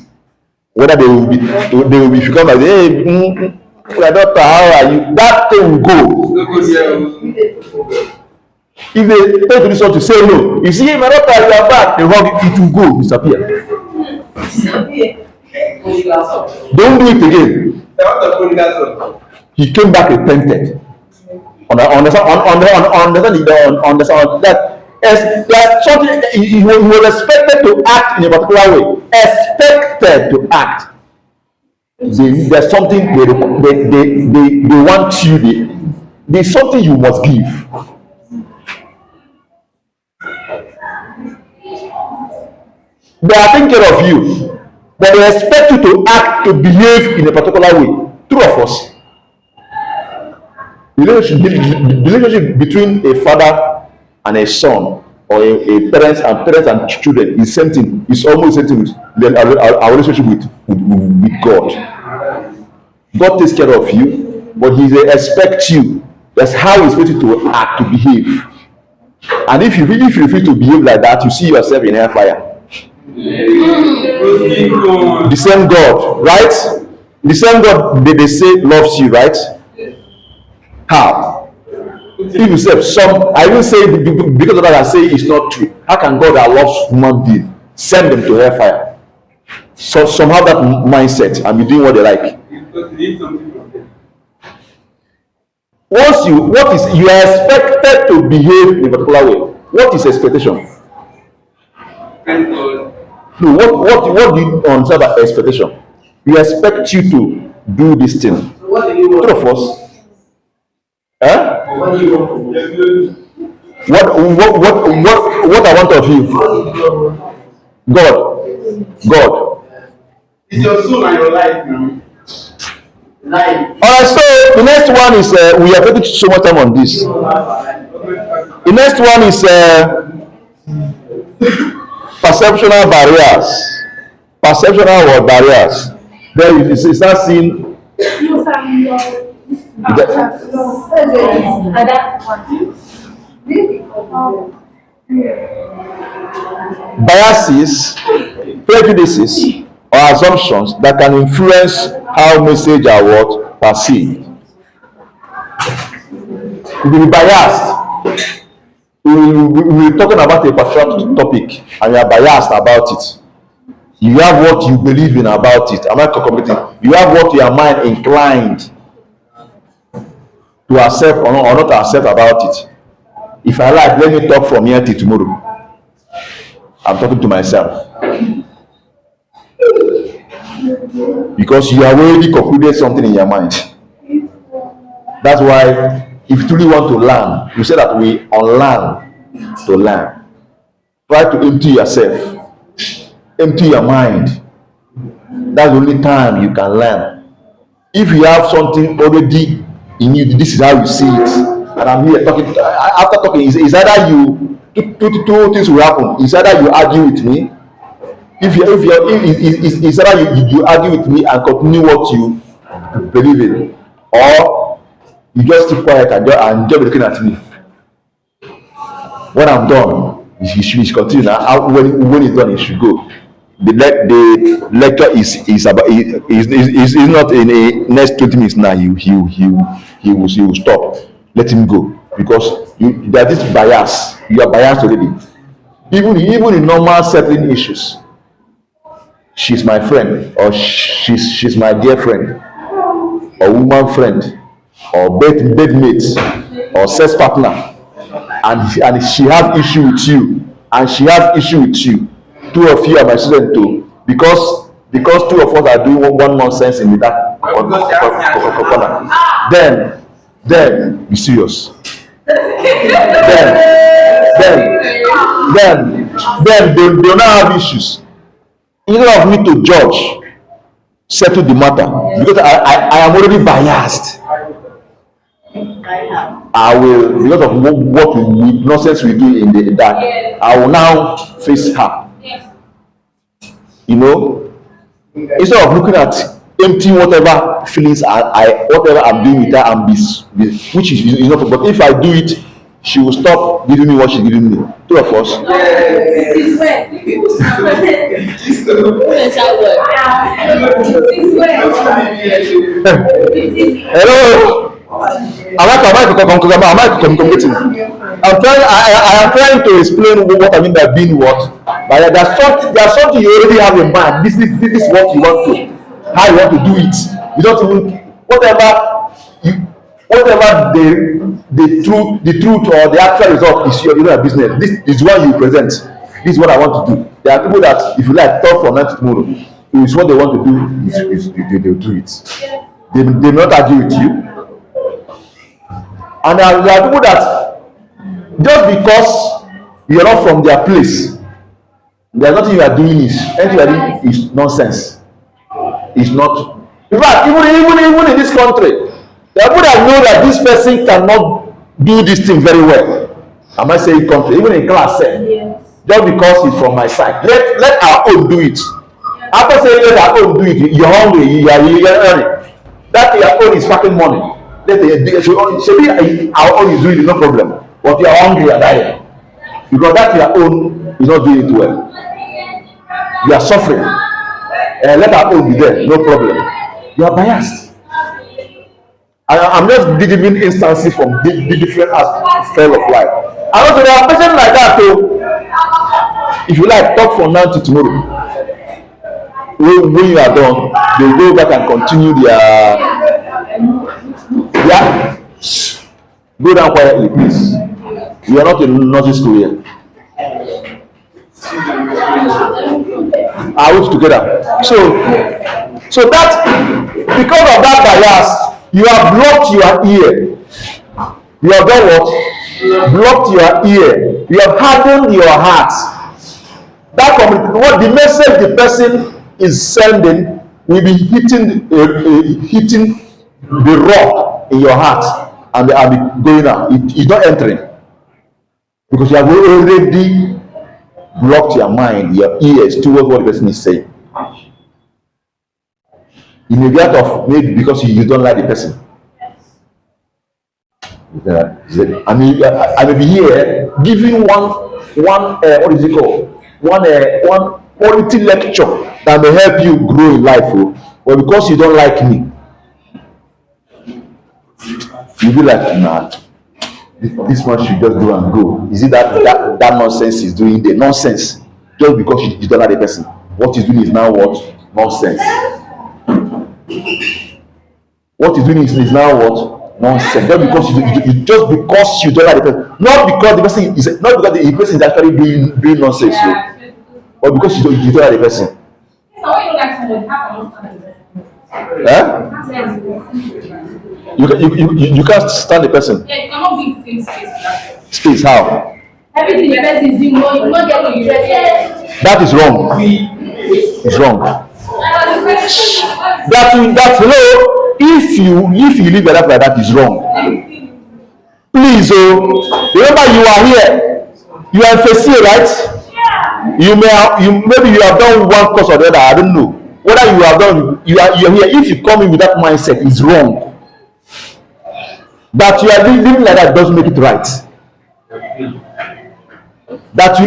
whether they will become like, hey, my daughter, how are you? That thing will go. If they tell to do something, say no. You see, my daughter, you are back. They hug it will go, disappear. Don't do it again. He came back repented. Understand that. There's something he was expected to act in a particular way. Expected to act. There's something they want you. There's something you must give. They are taking care of you, but they expect you to act, to behave in a particular way. True of us. The relationship between a father and a son, or a parents and children is same thing. It's almost the same thing with our relationship with God. God takes care of you, but He expects you. That's how He's expected to act, to behave. And if you refuse to behave like that, you see yourself in hellfire. The same God, right? The same God they say loves you, right? How? If you say I will say because of that I say it's not true. How can God that loves human being send them to hellfire? So somehow that mindset and be doing what they like. need something from them. What is you are expected to behave in a particular way. What is expectation? Thank God. No, what do you understand by expectation? We expect you to do this thing. So what do you want? Two of us. What do you want from us? What I want of you? God. It's your soul and your life now. Life. Alright, so the next one is we are taking so much time on this. The next one is perceptual barriers. Perceptual barriers. There you start seeing biases, prejudices, or assumptions that can influence how messages are what perceived. You will be biased. We're talking about a particular topic and you are biased about it. You have what you believe in about it. Am I committing? You have what your mind inclined to accept or not to accept about it. If I like, let me talk from here till tomorrow. I'm talking to myself. Because you have already concluded something in your mind. That's why if you truly want to learn, you say that we unlearn to learn. Try to empty yourself. Empty your mind. That's the only time you can learn. If you have something already in you, this is how you see it. And I'm here talking. After talking, is either you two things will happen. It's either you argue with me. If it's either you argue with me and continue what you believe in, or you just keep quiet and just be looking at me. When I'm done, you should continue. Now, when it's done, you should go. The lecture is not in the next 20 minutes now. He will stop. Let him go because there is bias. You are biased already. Even in normal settling issues, she's my friend or she's my dear friend or woman friend or bedmate or sex partner, and she have issue with you and she have issue with you. Two of you are my student too, because two of us are doing one nonsense in that corner. Then be serious. then they will not have issues. Instead of me to judge, settle the matter because I am already biased. I will, because of what nonsense we do in the dark, I will now face her. You know, instead of looking at empty whatever feelings whatever I'm doing with her and be which is not. But if I do it, she will stop giving me what she's giving me. Two of us. Hello. Am I communicating? I am trying to explain what I mean by being what. But there's something you already have in mind. This is what you want to, how you want to do it. You don't even whatever the truth or the actual result is your business. This is what you present. This is what I want to do. There are people that if you like talk from night to tomorrow, it's what they want to do. They'll do it. They will not argue with you. And there are people that just because you are not from their place, there's nothing you are doing is nonsense. It's not. In fact, even in this country, there are people that know that this person cannot do this thing very well. I might say country, even in class, just because it's from my side. Let our own do it. After saying let our own do it, you're hungry, you're earning. That your own is fucking money. Our own is doing it, no problem. But you are hungry, you are dying. Because that your own is not doing it well. You are suffering. Let our own be there, no problem. You are biased. I'm just giving instances from the different aspects of life. I know there are persons like that too. If you like, talk from now to tomorrow. when you are done, they go back and continue their go down quietly, please. You are not in nursing school here. Are we together? So that because of that bias, you have blocked your ear. You have done what? Blocked your ear. You have hardened your heart. That what the message the person is sending will be hitting the rock in your heart, and they be going out. It's not entering because you have already blocked your mind, your ears towards what the person is saying. You may be out of maybe because you don't like the person. I may be here giving one what is it called? One quality lecture that may help you grow in life. But because you don't like me, you be like, nah, this one should just do and go. Is it that nonsense he's doing there? Nonsense. Just because you don't like the person. What he's doing is now what? Nonsense. What he's doing is now what? Nonsense. Just because you don't like the person. Not because the person is actually doing nonsense. But because you don't like the person. You can't stand the person. Yeah, you cannot be in the same space. Space how? Everything the person is doing, you not get interested. That is wrong. It's wrong. That hello, if you live your life like that is wrong. Please, remember you are here. You are in first year, right? Maybe you have done one course or the other. I don't know whether you have done. You're here. If you come in with that mindset, it's wrong. That you are living like that doesn't make it right. That you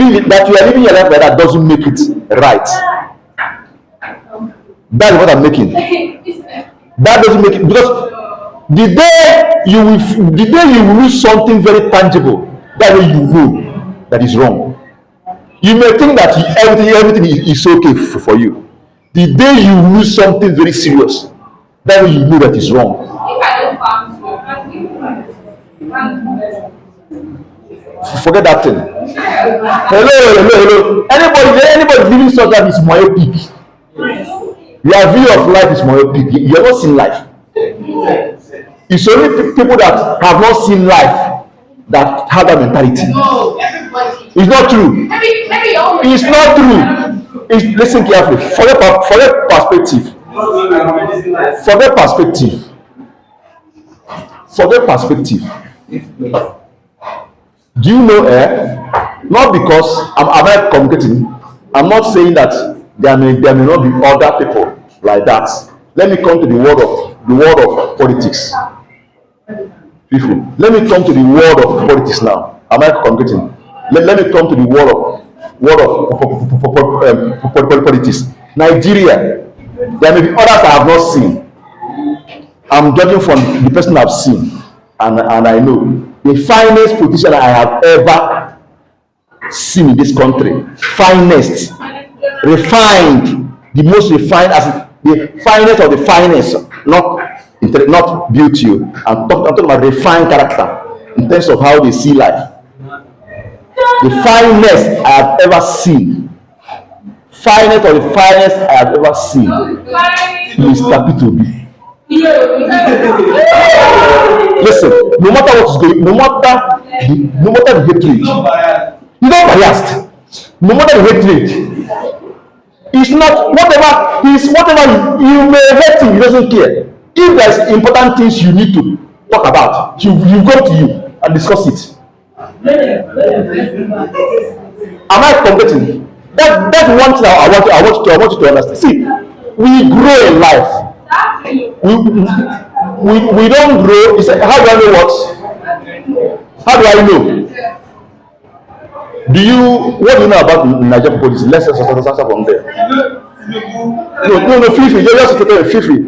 are living your life like that doesn't make it right. That's what I'm making. That doesn't make it, because the day you will lose something very tangible, that way you know that is wrong. You may think that everything is okay for you. The day you lose something very serious, that way you know that is wrong. Forget that thing. Hello. Anybody living such that is myopic. Your view of life is myopic. You have not seen life. It's only people that have not seen life that have that mentality. No, everybody. It's not true. It's not true. Listen carefully. Forget perspective. Forget perspective. Do you know not because am I communicating? I'm not saying that there may not be other people like that. Let me come to the world of politics. Let me come to the world of politics now. Am I communicating? Let me come to the world of politics. Nigeria, there may be others I have not seen. I'm judging from the person I've seen, and I know the finest politician I have ever seen in this country. Finest, refined, the most refined, as the finest of the finest, not beauty. I'm talking about refined character in terms of how they see life. The finest I have ever seen. Finest of the finest I have ever seen. Mr. P2B. Listen, no matter what is going, no matter the hatred, he's not biased. No matter the hatred, it's not whatever you may hate him, he doesn't care. If there's important things you need to talk about, you go to you and discuss it. Am I competing? That's one thing I want you to understand. See, we grow in life. We don't grow. It's like, how do I know what? How do I know? What do you know about Nigerian police? Let's answer from there. No, feel free. Just feel free.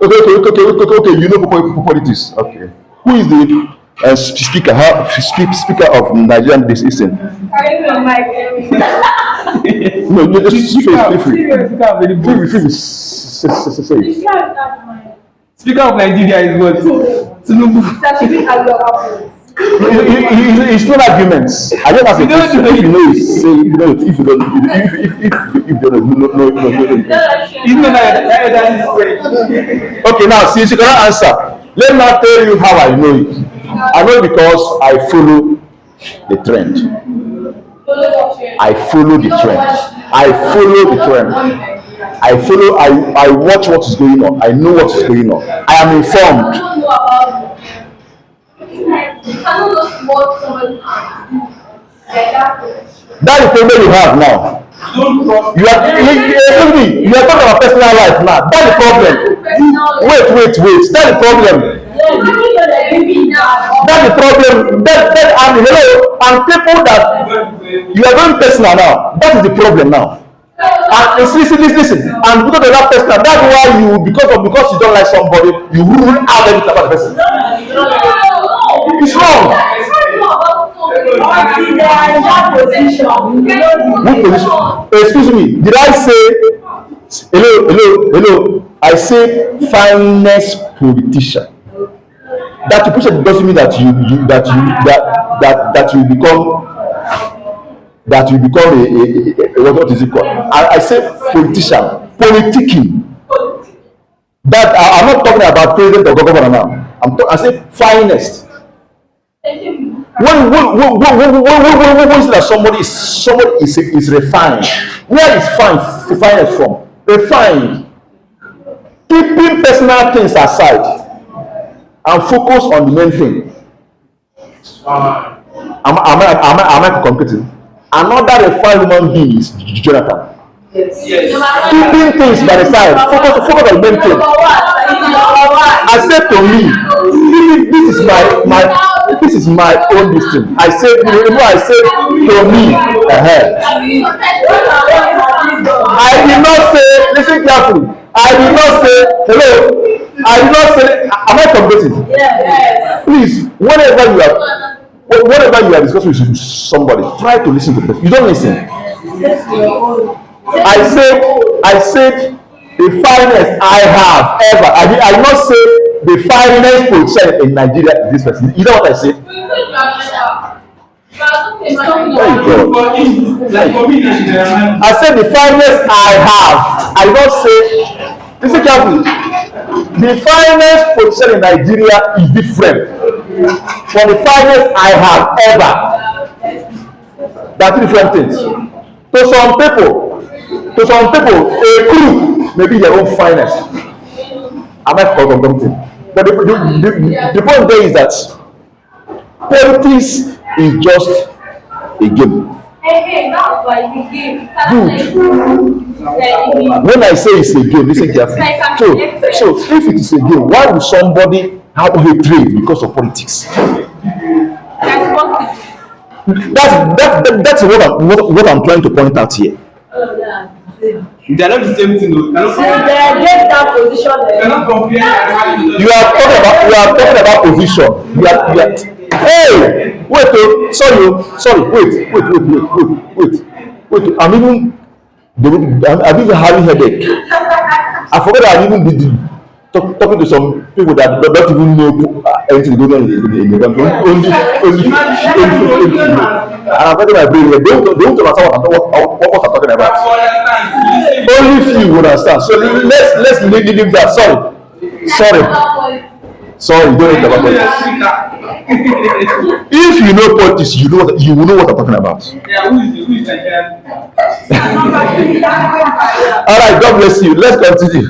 Okay. You know politics. Okay. Who is the speaker of Nigerian business? No, no, just feel free. Speaker of Nigeria is what? Tinubu. It's not arguments. I just ask a question. If you know it, say if you know it. If you don't, if you don't know, no. He's not that Okay, now since you cannot answer, let me now tell you how I know it. I know it because I follow the trend. I follow the trend. I watch what is going on. I know what is going on. I am informed. That is the problem you have now. You are talking about personal life now. That's the problem. Wait. That's the problem. That's the problem. And people that you are going personal now. That is the problem now. And listen. And because of that personal, that's why because you don't like somebody, you rule out everything about the person. It's wrong. What position? Excuse me. Did I say hello? I say finest politician. That position doesn't mean that you become a what is it called? I say politician, politicking. That I'm not talking about president or governor now. I say finest. When that somebody is refined, where is finest from? Refined. Keeping personal things aside and focus on the main thing. Am I competing? Another refined human being is Jonathan. Yes. Keeping things by the side, focus on the main thing. I said to me, this is my own destiny. I said to me, I did not say, listen carefully. I did not say, hello. I did not say, am I competing? Yes. Please, whenever you are discussing with somebody, try to listen to them. You don't listen. I said the finest I have ever. I did not say the finest position in Nigeria is this person. You know what I said? I said the finest I have. I did not say. Listen carefully. The finest position in Nigeria is different from the finest I have ever. There are two different things. To some people, a crew may be their own finest. Am I competing? But the point there is that politics is just a game. Good. When I say it's a game, listen carefully. So if it is a game, why would somebody have hatred because of politics? That's what I'm trying to point out here. They are not the same thing. They get that position. You are talking about position. Hey, wait. Sorry. Wait. I'm even having headache. I forgot that I'm even talking to some people that don't even know anything going on in the country. Only. And I'm talking my brain. They don't understand what I'm talking about. Only few understand. So let's leave that. Sorry, don't know about politics. If you know politics, you will know what I'm talking about. Yeah, who is All right, God bless you. Let's continue.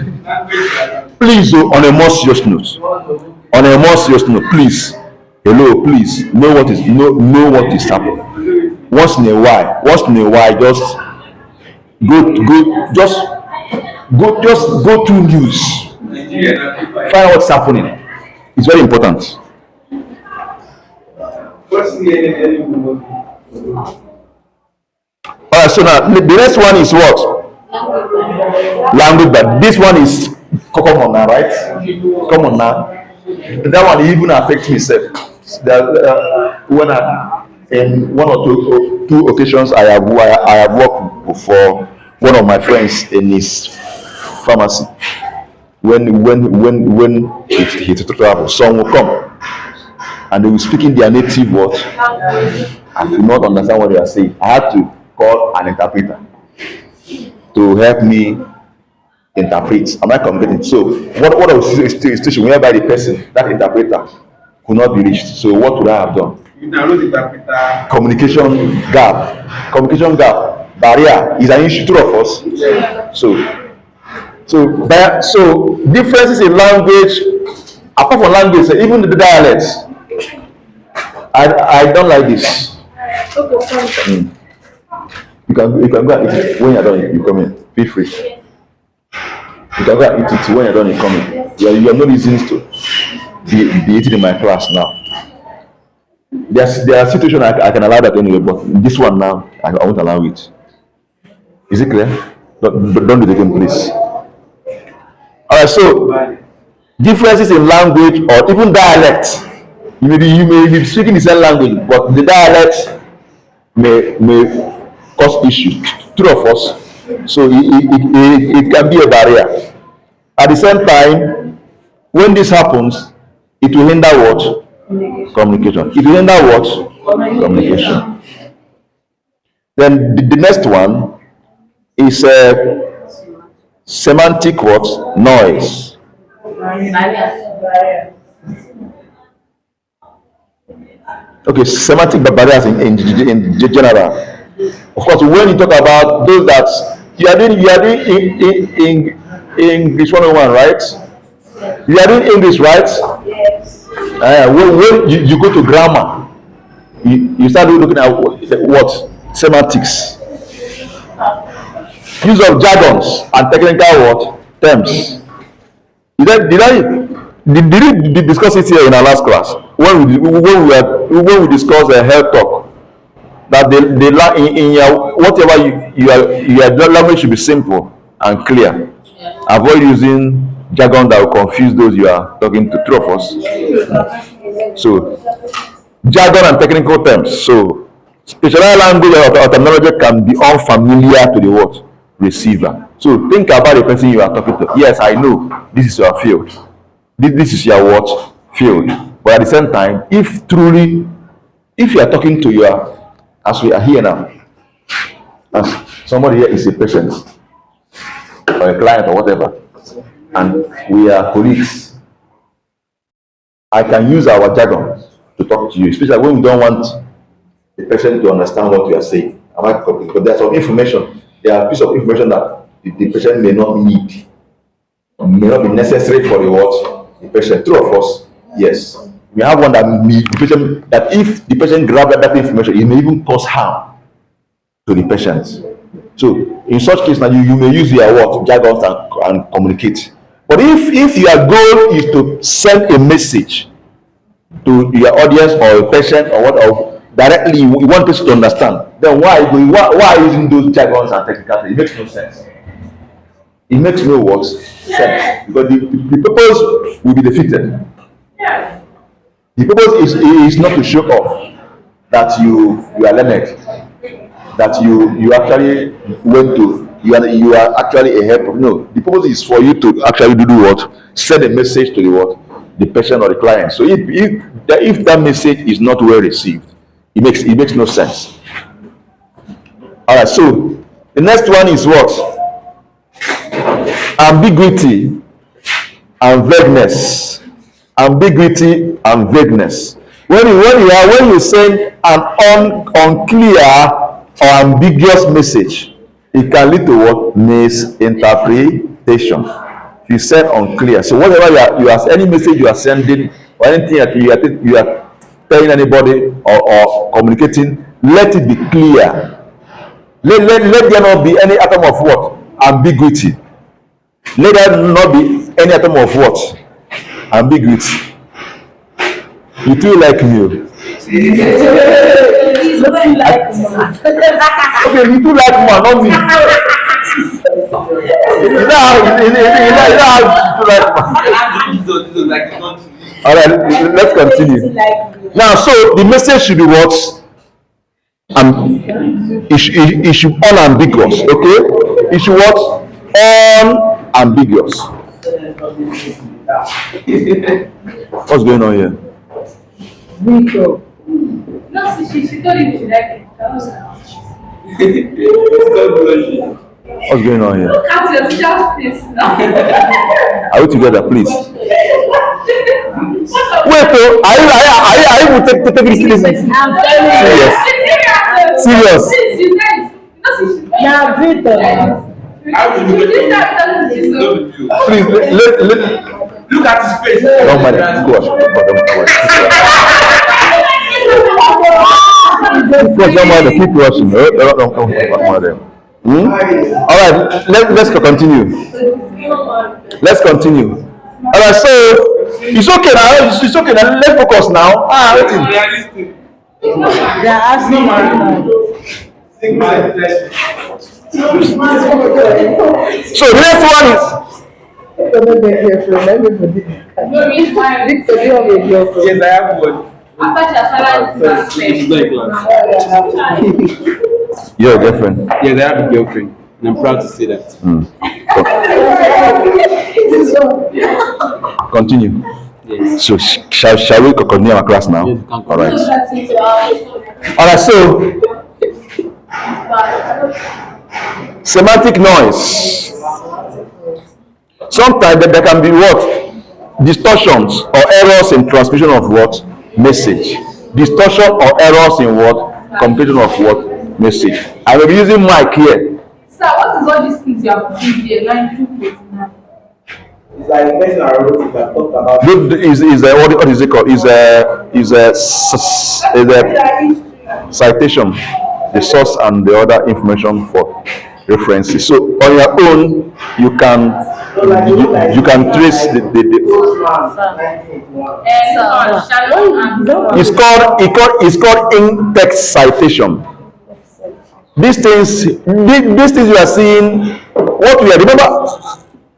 Please, on a more serious note. Please. Hello, please. Know what is happening. Once in a while, just go to news. Find out what's happening. It's very important. Alright, so now the next one is what? Language, but this one is common now, right? Common now. That one even affects myself. When in one or two occasions I have worked for one of my friends in his pharmacy. When he to travel, some will come and they will speak in their native word. I could not understand what they are saying. I had to call an interpreter to help me interpret. Am I communicating? So what I was a situation whereby the person, that interpreter, could not be reached. So what would I have done? You download the interpreter. Communication gap, barrier is an issue, two of us. Yeah. So differences in language, apart from language, even the dialects. I don't like this. Mm. You can go and eat it. When you're done, you come in. Feel free. You can go and eat it. When you're done, you come in. You have no reasons to be eating in my class now. There are situations I can allow that anyway, but this one now I won't allow it. Is it clear? Don't do it again, please. Alright, so differences in language or even dialect. You may be speaking the same language, but the dialect may cause issues. Two of us. So it can be a barrier. At the same time, when this happens, it will hinder what? Communication. It will hinder what? Communication. Then the next one is semantic what? Noise. Okay, semantic barriers in general. Of course, when you talk about those that you are doing in English 101, right? You are doing English, right? Yes. When you go to grammar, you start looking at what? Semantics. Use of jargons and technical what? Terms. Did we discuss it here in our last class? When we discuss health talk, that they in your whatever your language should be simple and clear. Avoid using jargon that will confuse those you are talking to. True of us. So jargon and technical terms. So specialized language or terminology can be unfamiliar to the what? Receiver. So think about the person you are talking to. Yes, I know this is your field. This is your what? Field. But at the same time, if you are talking to your, as we are here now, as somebody here is a patient or a client or whatever, and we are colleagues, I can use our jargon to talk to you, especially when we don't want the patient to understand what we are saying. But there's some information, there are pieces of information that the patient may not need, may not be necessary for the what? The patient. True of us, yes. We have one that if the patient grabs that information, it may even cause harm to the patient. So in such case now you may use your what? Jargons and communicate. But if your goal is to send a message to your audience or a patient or what, or directly you want person to understand, then why are you using those jargons and technical terms? It makes no sense. It makes no what? Sense. Because the purpose will be defeated. Yeah. The purpose is not to show off that you are learned, that you actually went to, you are actually a helper. No, the purpose is for you to actually do what? Send a message to the what? The patient or the client. So if that message is not well received, it makes no sense. All right. So the next one is what? Ambiguity and vagueness. Ambiguity and vagueness. When you send an unclear or ambiguous message, it can lead to what? Misinterpretation. If you send unclear, so whatever you are any message you are sending or anything that you are telling anybody or communicating, let it be clear. Let there not be any atom of what? Ambiguity. Let there not be any atom of what? Ambiguity. You too like me. He's very like Okay, you too like man, not me. You know how you too like man. All right, let's continue. Now, so the message should be what? It should unambiguous. Okay, it should what? Unambiguous. What's going on here? Victor. No, she told you she liked it. That was What's going on here? Look at your teacher's face now. Are we together, please? Wait, oh, are you able to take it seriously? I'm Serious. Yeah, Victor. How do you look at Please, look at his face. don't mind it. Go on. Don't mind it. Keep watching. Don't mind them. All right, let's continue. Let's continue. All right, so it's okay now. It's okay now. Let's focus now. Realistic. They are asking So the next one is Yes, I have one. your girlfriend. Yes, I have a girlfriend, and I'm proud to say that. Continue. Yes. So shall we continue our class now? Yes, we can. All right. All right. So semantic noise. Sometimes there can be what? Distortions or errors in transmission of what? Message. Distortion or errors in what? Communication of what? Message. I will be using mic here. Sir, what is all these things you have put here? 92.9. It's like the person I wrote it that talked about What is it called? Is a citation, the source and the other information for references. So on your own, you can trace the it's called in-text citation. These things you are seeing, what we are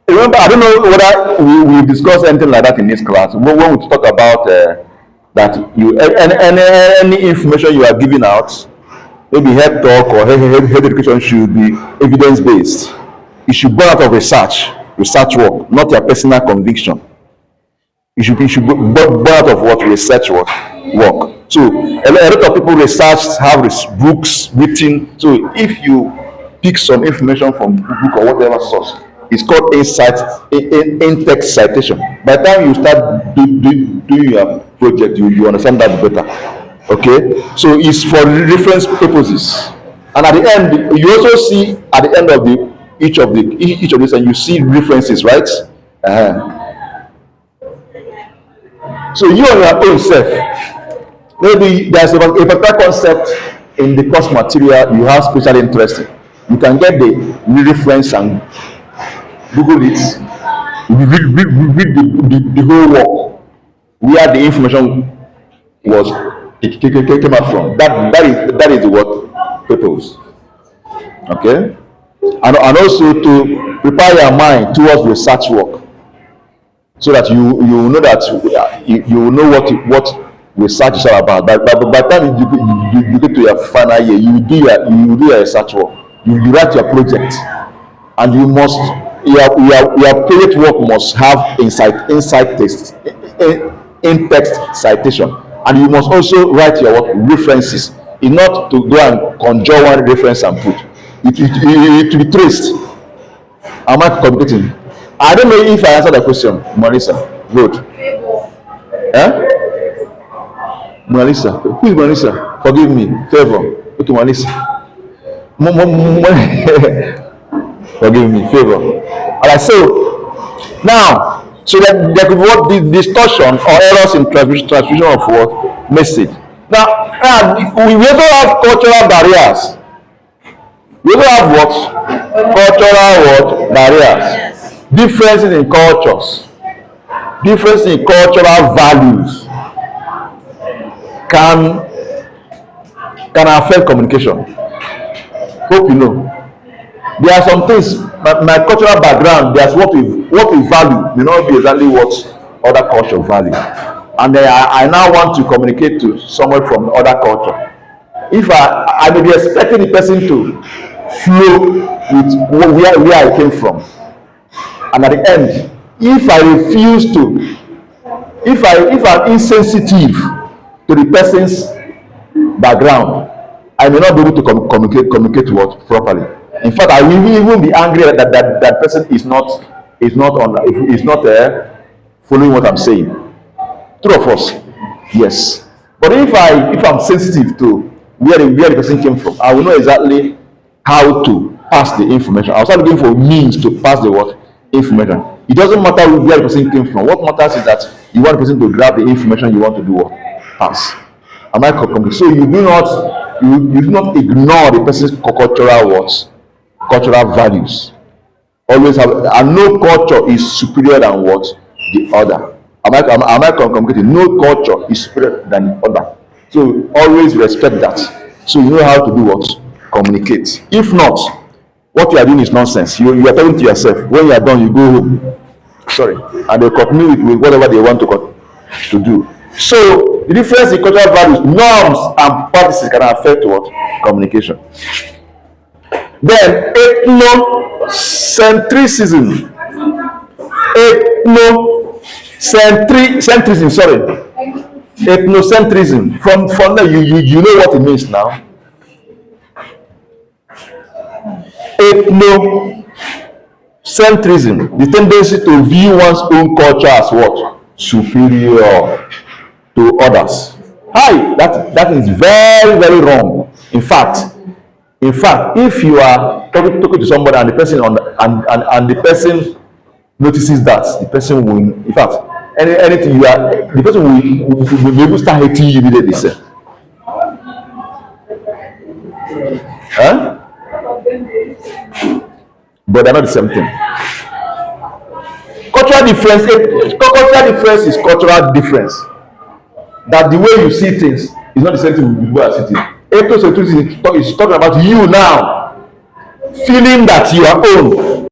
remember, I don't know whether we discuss anything like that in this class. When we talk about that any information you are giving out, maybe head talk or head education, should be evidence based. It should born out of research work, not your personal conviction. It should born out of what? Research work. So a lot of people have books written. So if you pick some information from book or whatever source, it's called in-text citation. By the time you start doing your project, you understand that better. Okay, so it's for reference purposes. And at the end, you also see at the end of each of this, and you see references, right? So you on your own self, maybe there's a particular concept in the course material you have special interest in. You can get the reference and Google it, read the whole work where the information came out from. That is what purpose. Okay, and also to prepare your mind towards research work, so that you know that you know what research is all about. But by the time you get to your final year, you do your research work. You write your project, and you must your project work must have insight text, in text citation, and you must also write your work references. It's not to go and conjure one reference and put it to be traced. Am I communicating? I don't know if I answered the question, Marisa. Good. Marisa. Who is Marisa? Forgive me. Favor. Okay, Marisa. Forgive me. Favor. Alright, so now, so that there could be what the distortion or errors in transmission of what message. Now we also have cultural barriers. We also have what? Cultural barriers. Differences in cultures, differences in cultural values can affect communication. Hope you know. There are some things, my cultural background, there's what we value may not be exactly what other culture value. And then I now want to communicate to someone from other culture. if I may be expecting the person to flow with where I came from, and at the end, if I refuse to, if I'm insensitive to the person's background, I may not be able to communicate what properly. In fact, I will even be angry that person is not following what I'm saying. True of us, yes. But if I'm sensitive to where the person came from, I will know exactly how to pass the information. I'll start looking for means to pass the what information. It doesn't matter where the person came from. What matters is that you want the person to grab the information you want to do what pass. Am I correct? So you do not ignore the person's cultural words, cultural values. Always have, and no culture is superior than what the other. Am I communicating? No culture is superior than the other. So always respect that. So you know how to do what? Communicate. If not, what you are doing is nonsense. You are talking to yourself. When you are done, you go home. Sorry, and they continue with whatever they want to do. So the difference in cultural values, norms, and practices can affect what communication. Then ethnocentrism, ethnocentrism. Sorry, ethnocentrism. From there, you know what it means now. Ethnocentrism, the tendency to view one's own culture as what superior to others. Hi, that is very very wrong. In fact, if you are talking to somebody and the person and the person notices that, the person will, in fact, anything you are, the person will maybe start hating you immediately, sir. Huh? But they're not the same thing. Cultural difference is cultural difference. That the way you see things is not the same thing with people are seeing things. Ethnicity is talking about you now feeling that you are own.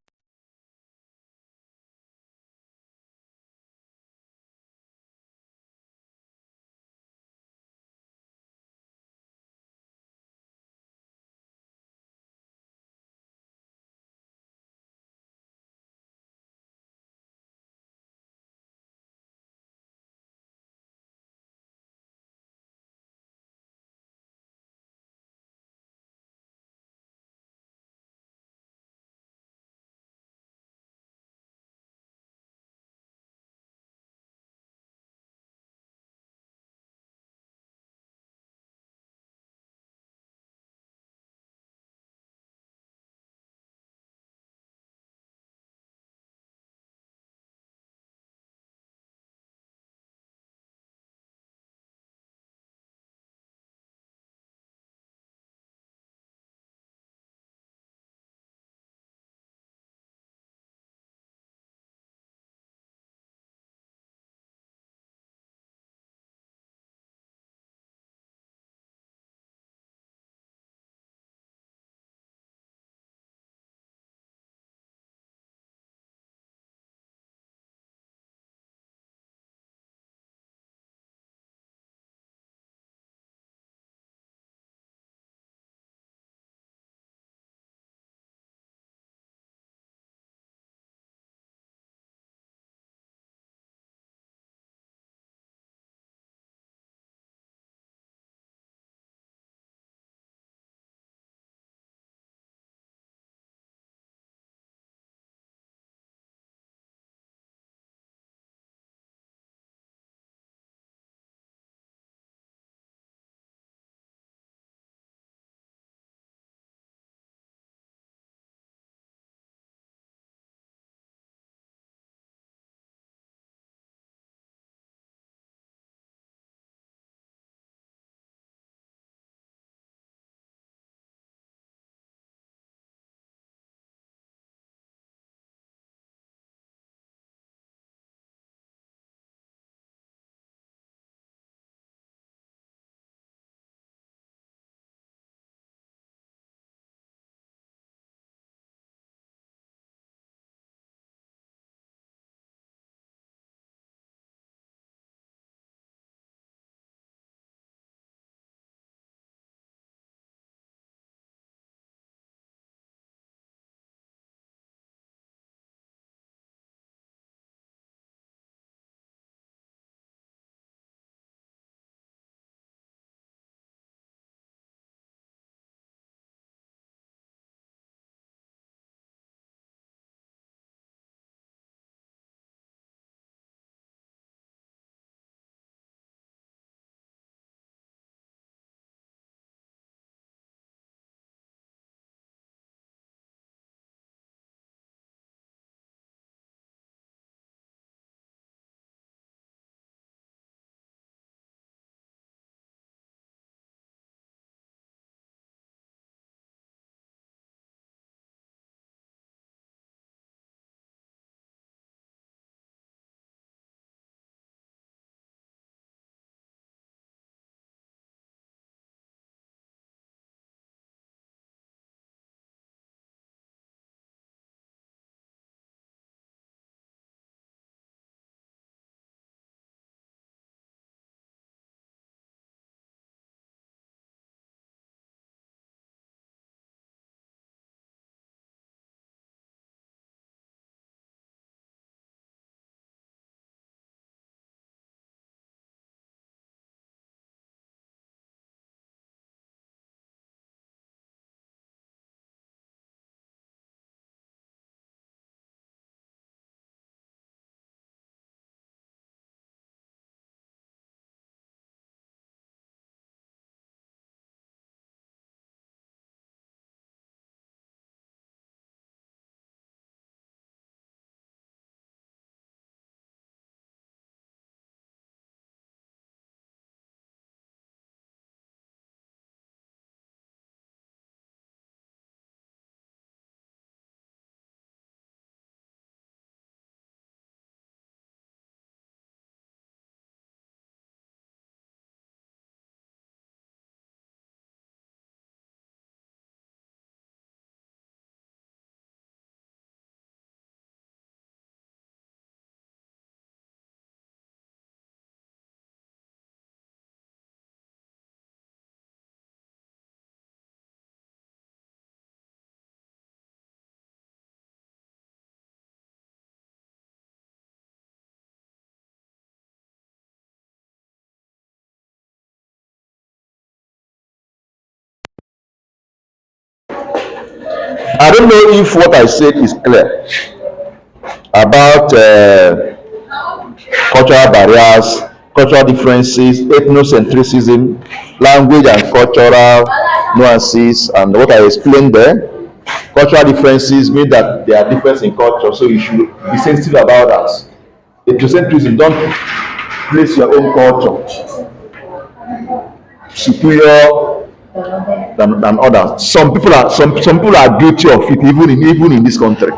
I don't know if what I said is clear about cultural barriers, cultural differences, ethnocentrism, language and cultural nuances, and what I explained there. Cultural differences mean that there are differences in culture, so you should be sensitive about that. Ethnocentrism, don't place your own culture superior than others. Some people are guilty of it, even in this country.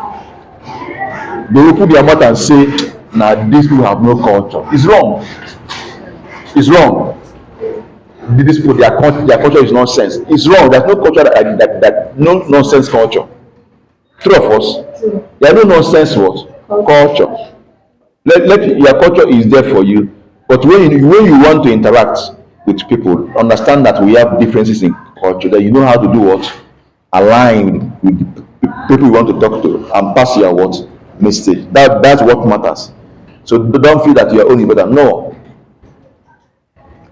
They will put their mouth and say, "Now these people have no culture." It's wrong. It's wrong. These people, their culture is nonsense. It's wrong. There's no culture that no nonsense culture. True of us. There are no nonsense what culture. Let your culture is there for you, but when you want to interact with people, understand that we have differences in culture. That you know how to do what align with the people you want to talk to and pass your what message. That's what matters. So don't feel that you are only better. No.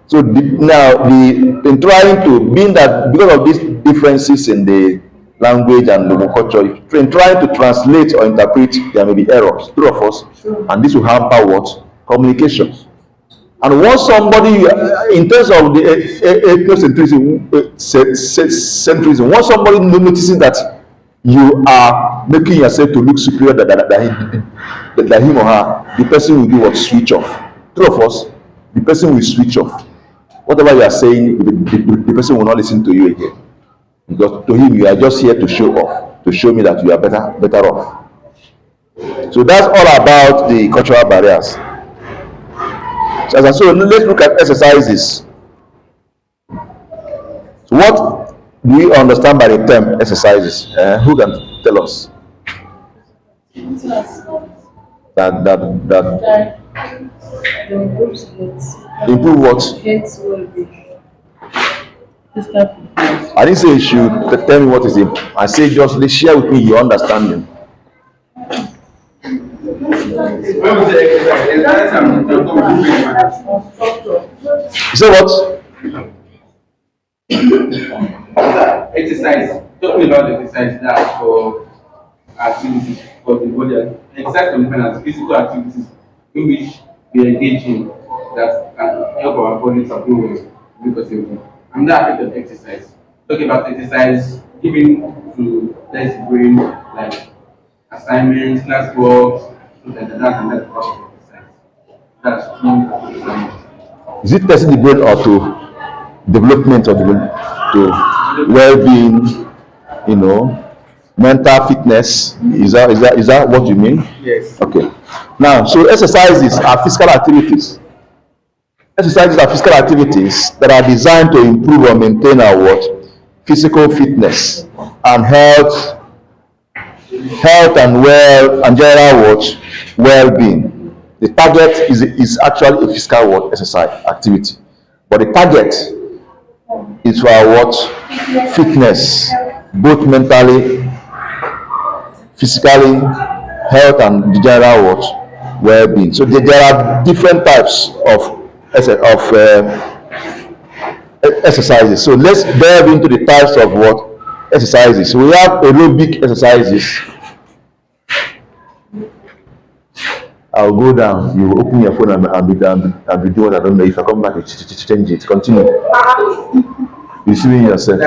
So in trying to being that because of these differences in the language and the culture, in trying to translate or interpret, there may be errors. True of us, and this will hamper what communications. And once somebody, in terms of the ethnocentrism, once somebody notices that you are making yourself to look superior than him or her, the person will do what? Switch off. True of us, the person will switch off. Whatever you are saying, the person will not listen to you again. Because to him, you are just here to show off, to show me that you are better off. So that's all about the cultural barriers. So let's look at exercises. So what do you understand by the term exercises? Who can tell us? That improve what? I didn't say you should tell me what is it. I say just share with me your understanding. You say what? Exercise. Talking about exercise that's for activities for the body. Exercise can be as physical activities in which we engage in that can help our body to grow because of I'm not affected of exercise. Talking about exercise, giving to less brain like assignments, class works, so that's another part of exercise. That's true. Is it testing the brain or to development of the brain, to well-being, mental fitness? Is that what you mean? Yes. Okay. Now, so exercises are physical activities. Exercises are physical activities that are designed to improve or maintain our what? Physical fitness and health and general what? Well-being. The target is actually a physical what? Exercise activity. But the target is for our what? Fitness, both mentally, physically, health and general what? Well-being. So there are different types of exercises. So let's delve into the types of what? Exercises. So we have aerobic exercises. I'll go down. You open your phone and be doing. I don't know if I come back. You change it. Continue. You see yourself.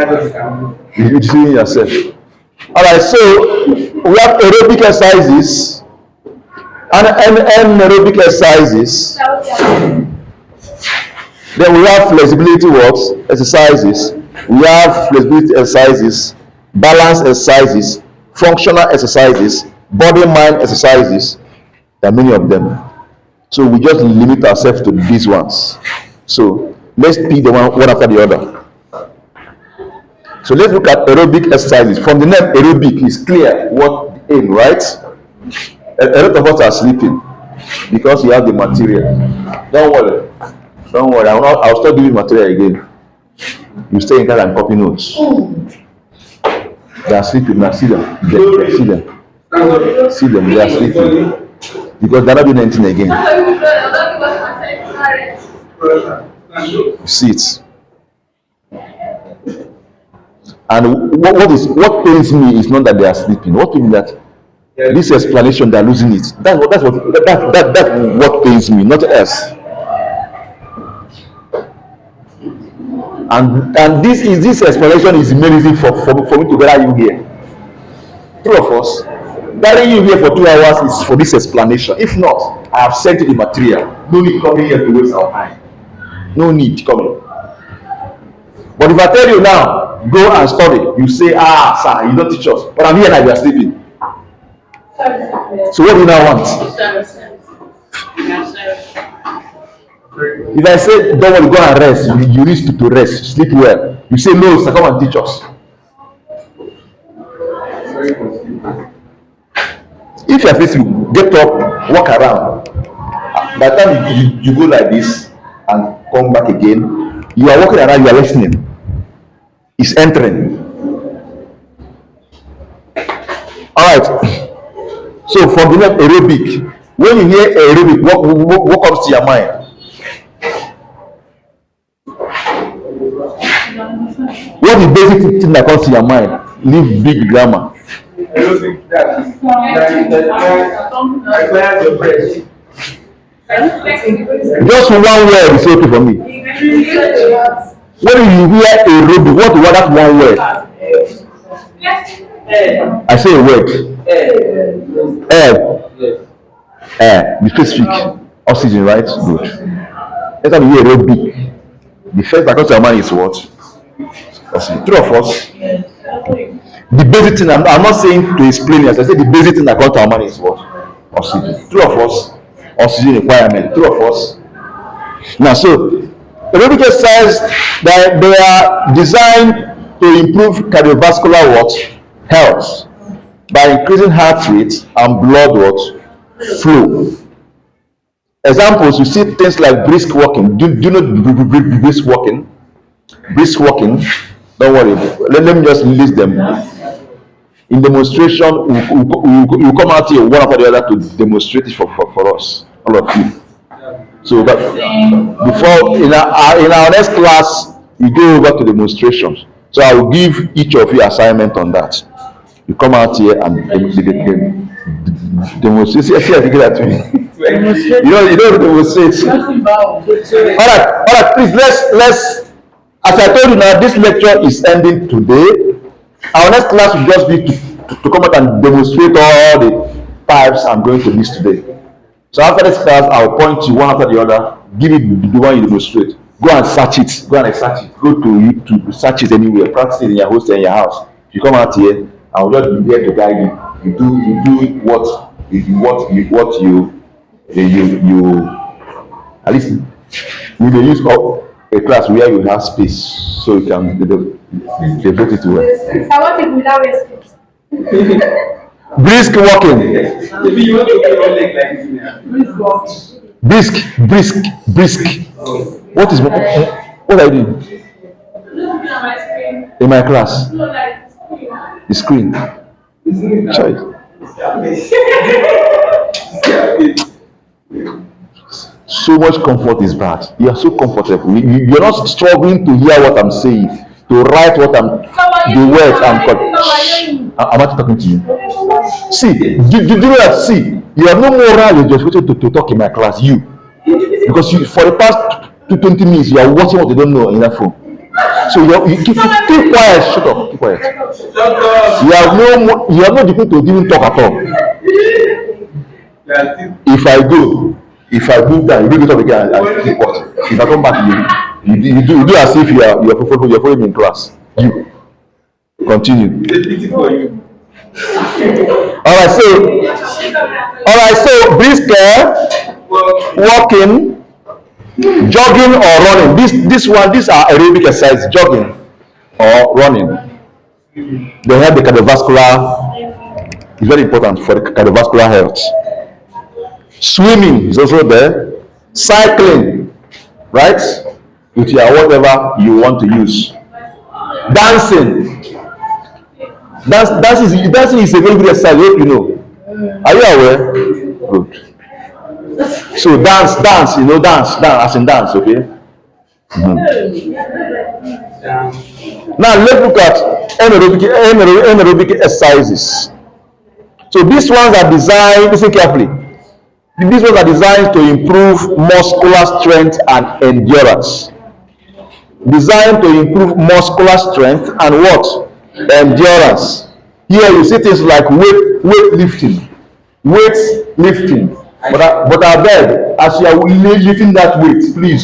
You see yourself. All right. So we have aerobic exercises and anaerobic exercises. Then we have flexibility works exercises. We have flexibility exercises, balance exercises, functional exercises, body-mind exercises. There are many of them. So we just limit ourselves to these ones. So let's pick the one after the other. So let's look at aerobic exercises. From the name aerobic, it's clear what the aim, right? A lot of us are sleeping because you have the material. Don't worry. I'll start giving material again. You stay in class and copy notes. They are sleeping now. See them. See them. They are sleeping. Because they're not doing anything again. See it. And what pains me is not that they are sleeping. What pains me that this explanation they're losing it. That's what pains me, not else. And this explanation is the main reason for me to gather you here. Two of us gathering you here for 2 hours is for this explanation. If not, I have sent you the material. No need coming here to waste our time. No need coming. But if I tell you now, go and study, you say, sir, you don't teach us. But I'm here now, you are sleeping. So what do you now want? If I say, don't want to go and rest, you need to rest, sleep well. You say, no, sir, come and teach us. If you are facing, get up, walk around. By the time you go like this and come back again, you are walking around, you are listening. It's entering. All right. So for the name aerobic, when you hear aerobic, what comes to your mind? What is the basic thing that comes to your mind? Leave big grammar. Just one word is okay for me. When you hear aerobic, what that one word? I say a word. Air. Be specific. Oxygen, right? Good. Let's have hear aerobic. The first that comes to your mind is what? Oxygen. Three of us. The basic thing, I'm not saying to explain it. I say the basic thing that comes to our mind is what? Oxygen. Three of us. Oxygen requirement. Three of us. Now, so aerobic exercise that they are designed to improve cardiovascular health by increasing heart rate and blood flow. Examples, you see things like brisk walking. Do you know brisk walking? Brisk walking. Don't worry. Let me just list them. In demonstration, we come out here one after the other to demonstrate it for us, all of you. So that before in our next class, we go over to demonstrations. So I will give each of you assignment on that. You come out here and demonstrate. See, I give that to me. You know demonstrate. All right. Please let's. As I told you now, this lecture is ending today. Our next class will just be to come out and demonstrate all the types I'm going to list today. So after this class, I'll point you one after the other, give it the one you demonstrate. Go and search it. Go to YouTube, search it anywhere, practice it in your hostel, in your house. If you come out here, I will just be there to guide you. You do what you at least we may use a class where you have space so you can devote it to well. I want it without respect. Brisk walking. Brisk. What are you doing? In my class. The screen. Child. So much comfort is bad. You are so comfortable. You're not struggling to hear what I'm saying, to write what the words I'm not talking to you. See, do you know that? See, you have no moral. You're just waiting to talk in my class. Because for the past 20 minutes you are watching what you don't know in that phone. So you keep quiet. Shut up. Keep quiet. You have no duty to even talk at all. If I move down, you do it up again and keep quiet. If I come back, you do as if you're following me in class. You continue. All right. So brisk walking, jogging or running. These are aerobic exercise, jogging or running. They have the cardiovascular. It's very important for the cardiovascular health. Swimming is also there. Cycling, right? With your whatever you want to use. Dancing. Dancing is a very good exercise. You know. Are you aware? Good. So dance, dance, as in dance, okay? Mm-hmm. Now let's look at anaerobic exercises. So these ones are designed, listen carefully, these ones are designed to improve muscular strength and endurance. Designed to improve muscular strength and what? Endurance. Here you see things like weightlifting. But I beg, as you are lifting that weight, please,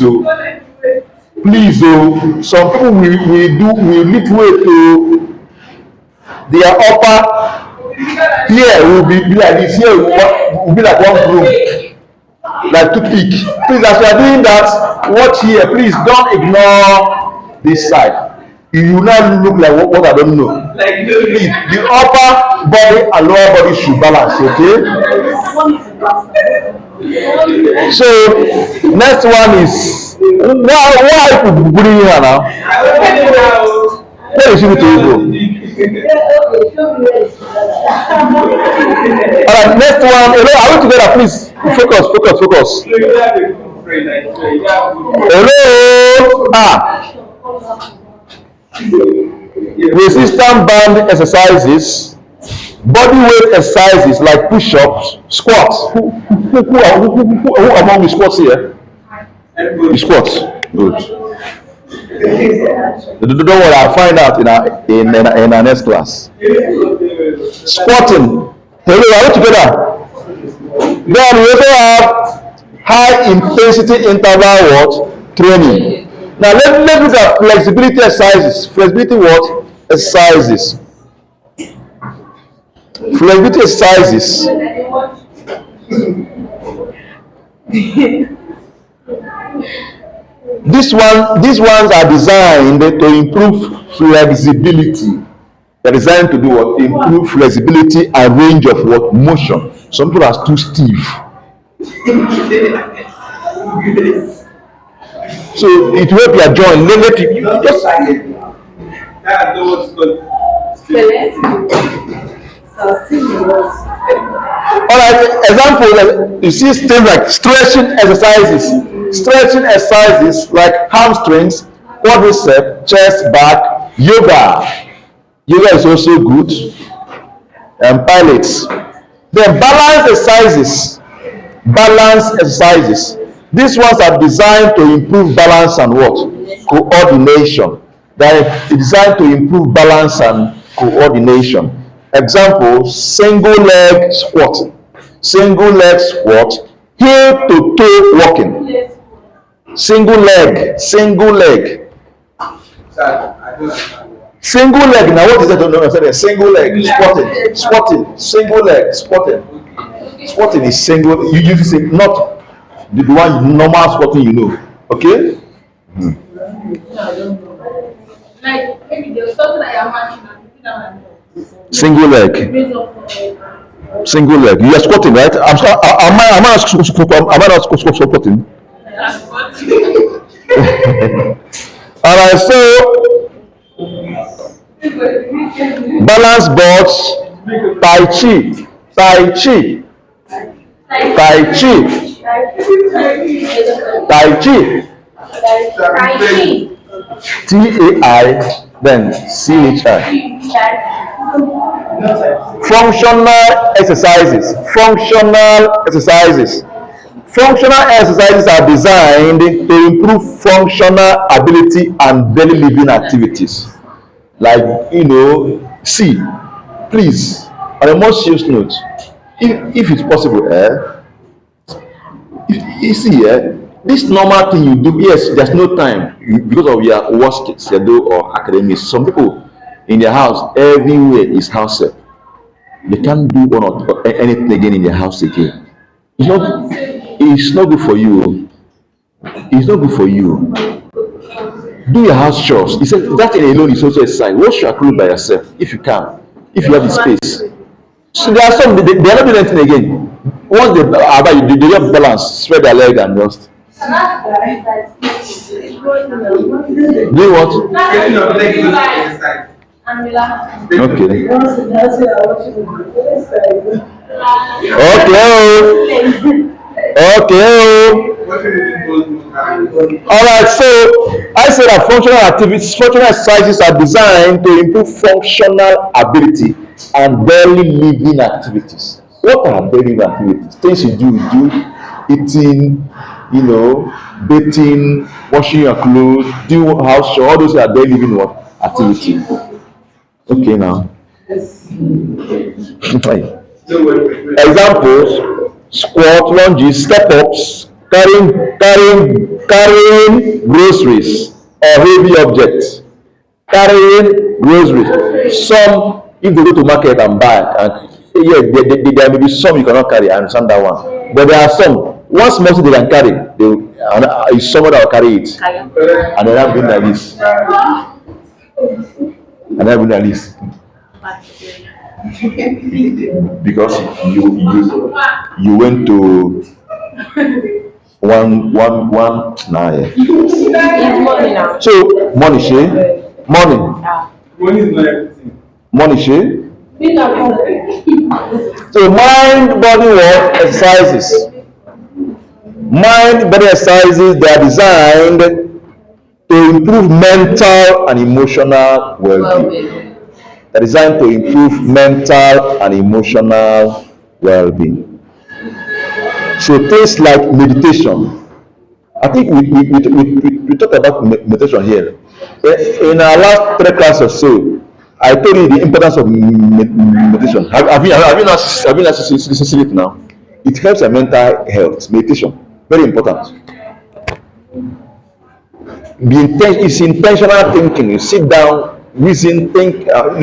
some people will lift weight to their upper here will be like this, here will be like one broom, like toothpick. Please, as you are doing that, watch here. Please don't ignore this side. You will not look like what I don't know. Please, the upper body and lower body should balance, okay? So next one is why people bring here now? Where is she to go? Alright, next one. Hello, are we together? Please focus. Hello. Resistance band exercises, body weight exercises like push-ups, squats. Who among the squats here? The squats. Good. Don't worry, I'll find out in our next class. Squatting. Hello, are we together? Then we also have high intensity interval training. Now let's look at flexibility exercises. Flexibility what? Exercises. Flexibility exercises. These ones are designed to improve flexibility. They're designed to do what? Improve flexibility and range of what? Motion. Some people are too stiff. So it will help your joint. Let you just all right. Example, you see things like stretching exercises like hamstrings, quadriceps, chest, back, yoga. Yoga is also good. And pilates. Then balance exercises. These ones are designed to improve balance and what? Coordination. They are designed to improve balance and coordination. Example, single leg squat, heel to toe walking. Single leg. Single leg. Now what is that? No, I said single leg squatting. Single leg squatting. Squatting is single. You usually say not the one normal squatting, you know. Okay. Like maybe there's something that you're matching. Single leg. You are squatting, right? Am I not squatting? All right. So balance boards, tai chi, TAI, then CHI. Functional exercises are designed to improve functional ability and daily living activities. Like, see, please, on a more serious note, if it's possible, you see, this normal thing you do, yes, there's no time because of your work schedule or academics. Some people in their house, everywhere is house help. They can't do one or anything again in their house again. It's not good for you. It's not good for you. Do your house chores. He said that alone is also a sign. Wash your clothes by yourself if you can, if you have the space. So there are some they are not doing anything again. Once they just balance, spread their leg and just. Do what? Okay. Okay. All right. So I said that functional exercises are designed to improve functional ability and daily living activities. What are daily living activities? Things you do, eating, bathing, washing your clothes, doing house chores, all those are daily living what? Activities. Okay now. Examples: squat, lunges, step-ups, carrying groceries or heavy objects. Carrying groceries. Some, if they go to market and buy, and yeah, there may be some you cannot carry. I understand that one, but there are some. One small thing they can carry, is someone that will carry it, and then have been like this, and have been like this, because you went to one nah, yeah. So money share. Money is not everything. money share. So mind body work exercises. Mind body exercises, they are designed to improve mental and emotional well-being. They're designed to improve mental and emotional well-being. So things like meditation. I think we talked about meditation here. In our last 3 classes or so, I told you the importance of meditation. Have you not seen it now? It helps our mental health. Meditation, very important. It's intentional thinking. You sit down, reason, think, over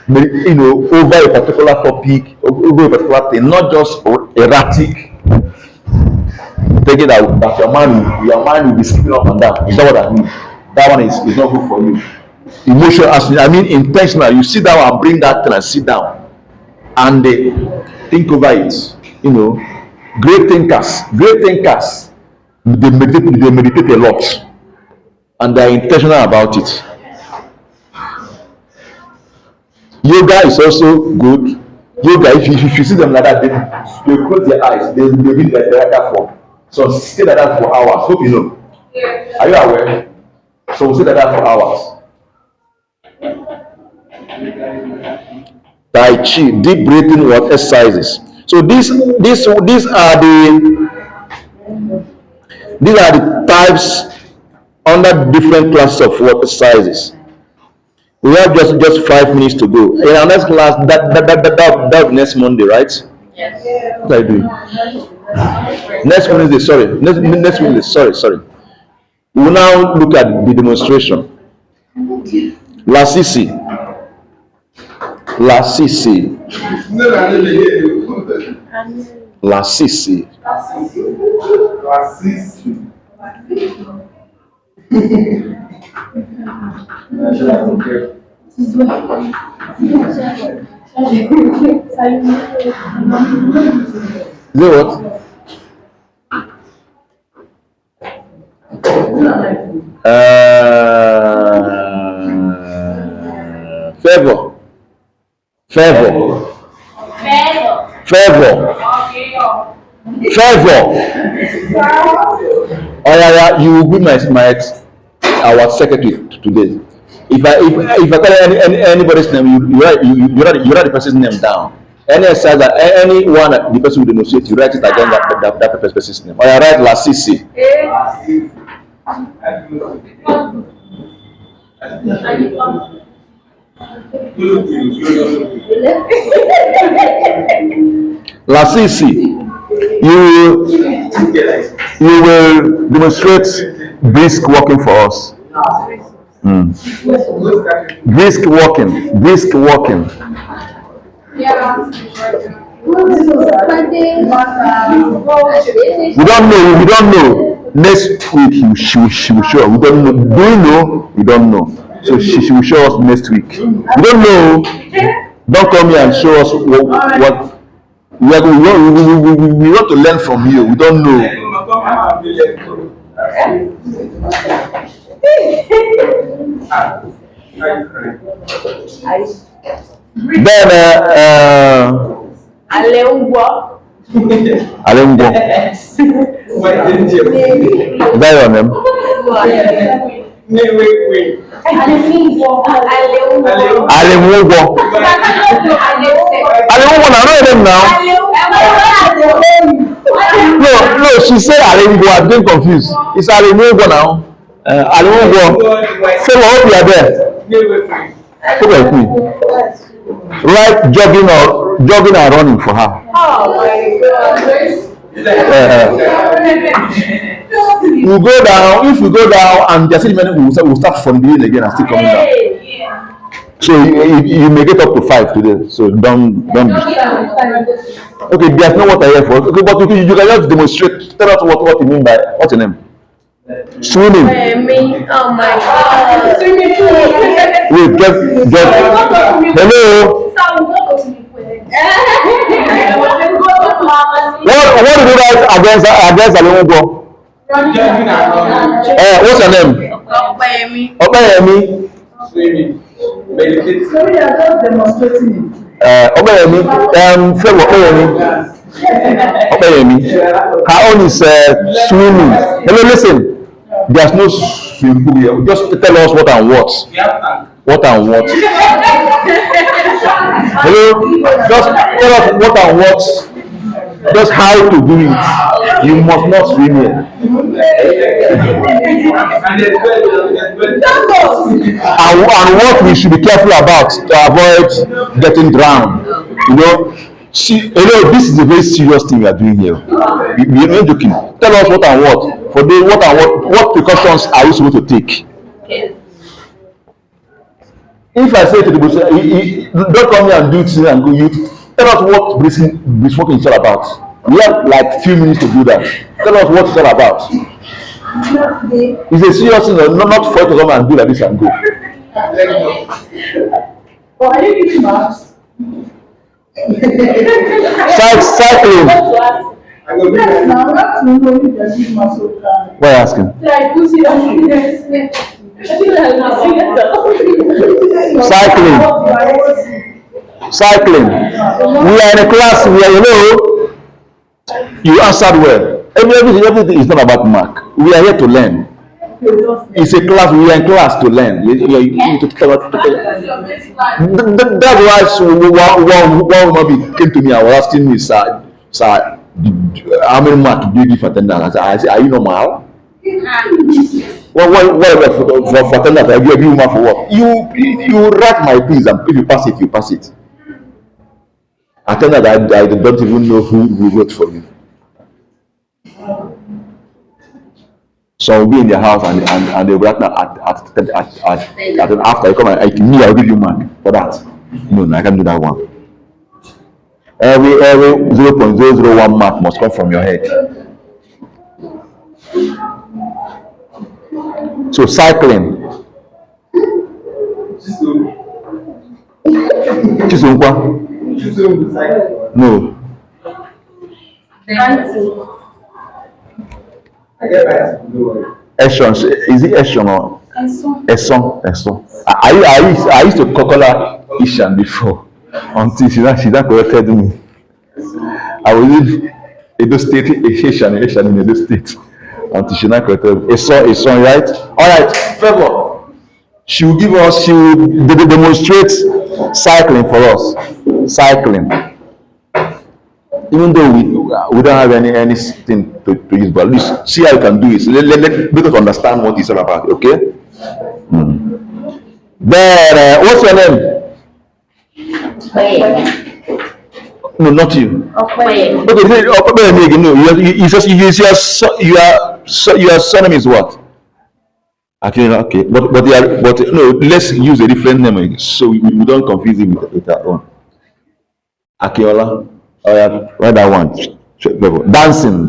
a particular topic, over a particular thing, not just erratic. Thinking that your mind will be skipping up and down. Is that what I mean? That one is not good for you. Emotion, intentional. You sit down and bring that thing and sit down and think over it. Great thinkers, they meditate a lot and they are intentional about it. Yoga is also good. Yoga, if you see them like that, they close their eyes, they read like that for. So stay like that for hours. Hope you know. Are you aware? So we'll stay like that for hours. Tai Chi, deep breathing work exercises. So these are the types under different classes of work exercises. We have just 5 minutes to go. In our next class, that next Monday, right? Yes. What are you doing? Next Wednesday, sorry. Next Wednesday, sorry. We will now look at the demonstration. Lasisi. Is it what? Favor. Oh yeah, you will be our secretary today. If I call anybody's name, you write the person's name down. Any exercise that anyone the person will demonstrate, you write it again that person's name. Or I write Lasisi. Lasisi, you will demonstrate brisk walking for us. Brisk walking. We don't know. Next week she will show. We don't know. Do you know? We don't know. So she will show us next week. We don't know. Don't come here and show us what we want to learn from you. We don't know. Then Alengwo. That's your name. Alemugwo. Alemugwo now, know them now. No, she said Alemugwo. I'm getting confused. It's Alemugwo now. Alemugwo. So I hope you are there. Look at me. Right, jogging and running for her. Oh my God. We go down. If we go down and the city many will start from the beginning again and still coming down. So you may get up to 5 today. So don't. Okay, there's no water here for us. Okay, but you can just demonstrate. Tell us what you mean by what's your name? Swimming. Oh my God. Wait, get. Hello. What did you write against Alemugwo? What's your name? Opeyemi. Opeyemi. Favor Opeyemi. Her own is swimming. Hello, listen. There's no swimming pool here. Just tell us what and what. What and what? Hello? Just tell us what and what. Just how to do it. You must not swim here. And what we should be careful about to avoid getting drowned. You know, see, this is a very serious thing we are doing here. We are not joking. Tell us what and what. For the what and what precautions are you supposed to take? Okay. If I say to the boss, don't come here and do it and go, you tell us what smoking is all about. We have like few minutes to do that. Tell us what it's all about. It's a serious thing, not for you to come and do like this and go. Are you giving marks? Cycling. What are you asking? Cycling. We are in a class where you answered well. Everything is not about mark. We are here to learn. It's a class. We are in class to learn. You need to tell us. That's why one woman came to me and was asking me, sir, how many marks do you give for attendance? I said, are you normal? What for attendance? I give you mark for what? You write my things, and if you pass it, you pass it. Attendance, I don't even know who wrote for me. So I'll be in their house and they'll write at after I come and I'll give you mark for that. No, I can't do that one. Every 0.001 mark must come from your head. So cycling. Chisonkwa? No. Eshon, is it Eshon or Esson? I used to call her Ishan before until she corrected me. I was in Edo State, Ishan in Edo State until she not corrected me. Esson, right? All right, Favor. She will demonstrate cycling for us. Cycling. Even though we don't have anything to use, but at least see how you can do it. Let us understand what it's all about, okay? Then, what's your name? No, not you. Okay, no, your surname is what? Actually, okay, but no, let's use a different name so we don't confuse him with our own. Akiola. Oh yeah, write that one. Dancing.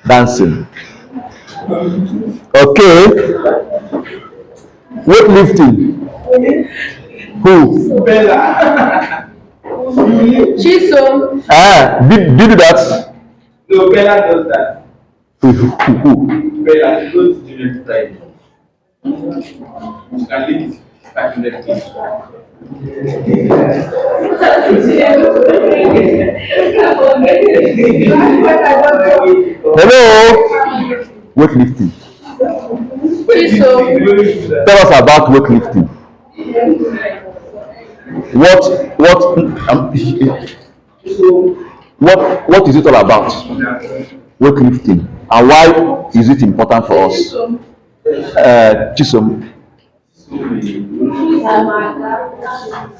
Dancing. Okay. Weightlifting. Who? Bella. Chiso. Did you do that? No, Bella does that. Who? Bella, she goes to gym every Friday. She can lift 500 kg. Hello. Weightlifting. So, Tell us about weightlifting. What what is it all about? Weightlifting, and why is it important for us? Chisom,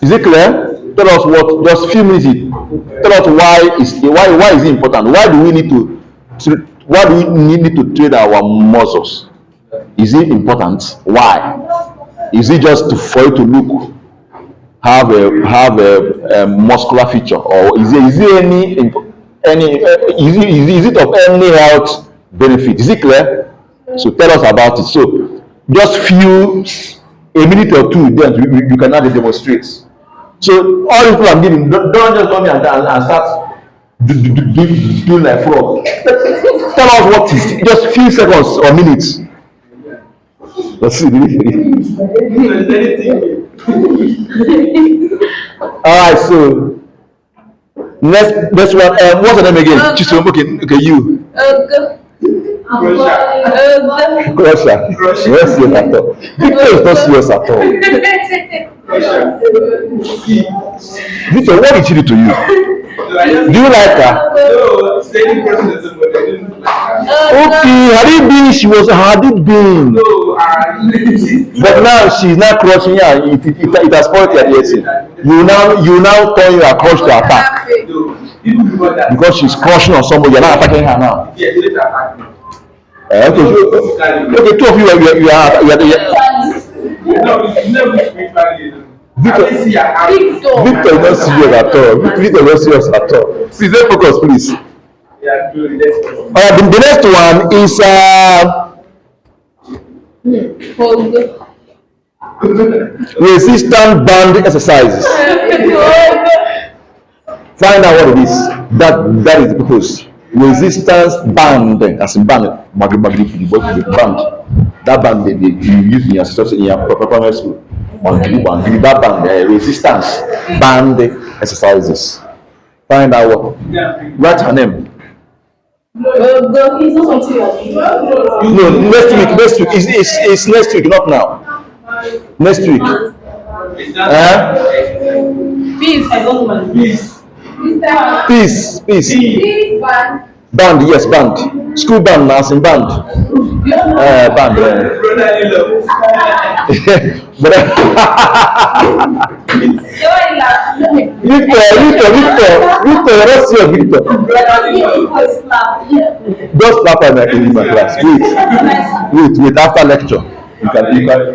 is it clear? Tell us what. Just few minutes. Tell us why is it important? Why do we need to train our muscles? Is it important? Why? Is it just for you to look have a muscular feature, or is there is it of any health benefit? Is it clear? So tell us about it. So just a minute or two, then you can now demonstrate. So all these people I'm giving, don't just come here and start doing like frog. Tell us what is just few seconds or minutes. Let's see. All right, so next one. What's the name again? Chisom. Okay, you. Crusher. Where's your at all? Victor is not serious at all. Victor, what did she do to you? Do you like her? No, steady person is what I didn't like her. Okay, had it been, had it been. No, But now she's not crushing you, and it has spoiled your blessing. You now turn your crush to attack. Because she's crushing on somebody, you're not attacking her now. Yeah, they didn't attack me. Okay, two of you are No, you never spiritually. Victor is not serious at all. Victor is not serious at all. Please, let's focus, please. Yeah, The next one is resistance band exercises. Find out what it is. That is the purpose. Resistance band, as in band, band. That band they use in your primary school. That band, resistance band exercises. Find out what. Write her name. No, next week. It's next week, not now. Next week. Peace. Band, yes, band. School band, as in band. Band. Victor, what's your Victor? Just slap her in my class. Wait. After lecture, you can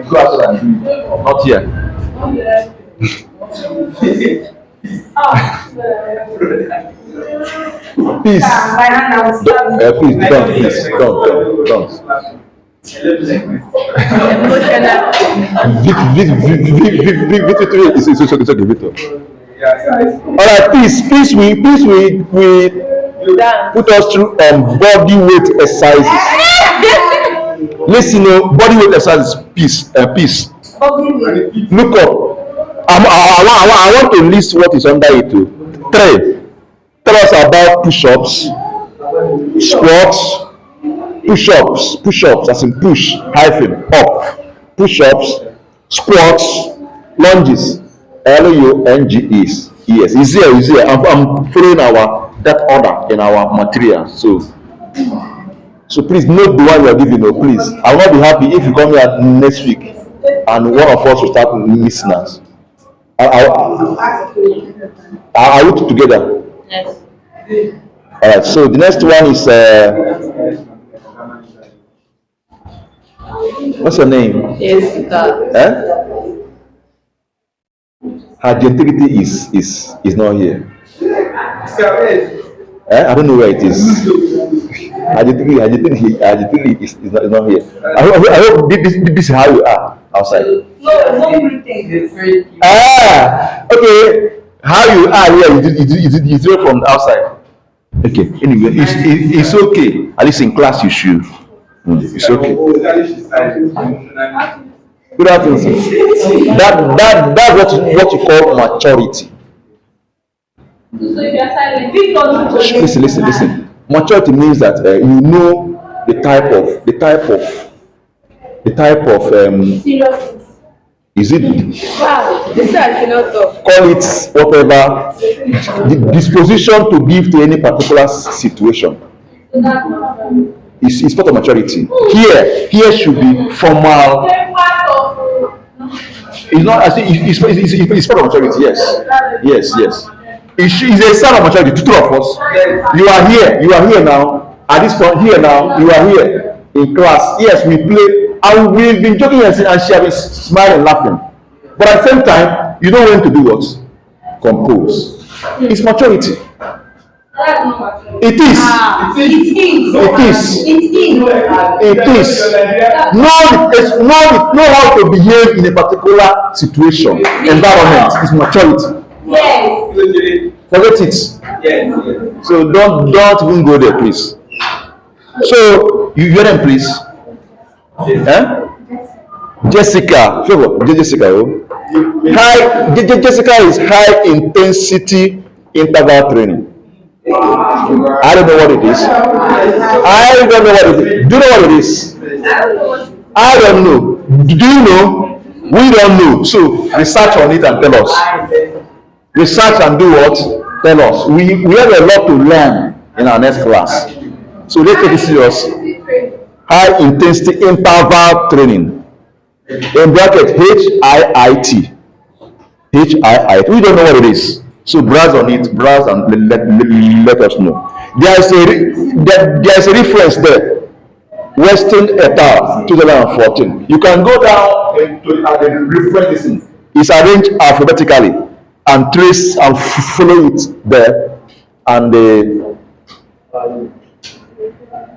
go outside and do it. Not here. Peace. Please, don't. Victor, it's okay, Victor. All right, peace. We put us through body weight exercises. Listen, body weight exercises. Peace. Look up. I want to list what is under it too. 3. Tell us about push-ups, squats, push-ups, as in push, up, push-ups, squats, lunges, lunges. Yes, it's here. I'm following that order in our material. So please note the one you are giving. Please, I will not be happy if you come here next week and one of us will start listeners. Are we together? Yes. All right. So the next one is what's your name? Yes, Her integrity is not here. I don't know where it is. Her integrity is not here. I hope this is how you are outside. Okay. How you are here is it from the outside. Okay. Anyway, it's okay. At least in class you should. It's okay. Good afternoon. That's what you call maturity. Listen. Maturity means that you know the type of Seriously. is it Wow, this I cannot talk. call it whatever, the disposition to give to any particular situation is part of maturity. Here should be formal. It's not as if it's part of maturity. Yes. It's a sign of maturity to two of us. You are here now. At this point, here now, you are here in class. Yes, we play, and we've been joking and she has been smiling, laughing. But at the same time, you know when to do what? Compose. It's maturity. It is. Know how to behave in a particular situation, environment. It's maturity. Yes. Forget it. So don't even go there, please. So you hear them, please. Jessica, Jessica. Jessica is high intensity interval training. I don't know what it is. Do you know what it is? I don't know. Do you know? We don't know. So research on it and tell us. Research and do what? Tell us. We have a lot to learn in our next class. So let's take it serious. High intensity interval training. In bracket HIIT. HIIT. We don't know what it is. So browse on it, browse and let us know. There is a reference there. Western et al. 2014. You can go down to the reference. It's arranged alphabetically and trace and follow it there and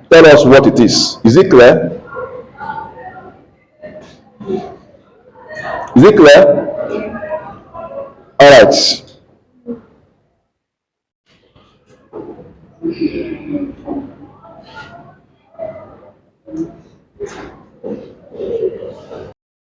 tell us what it is. Is it clear? Is it clear? All right.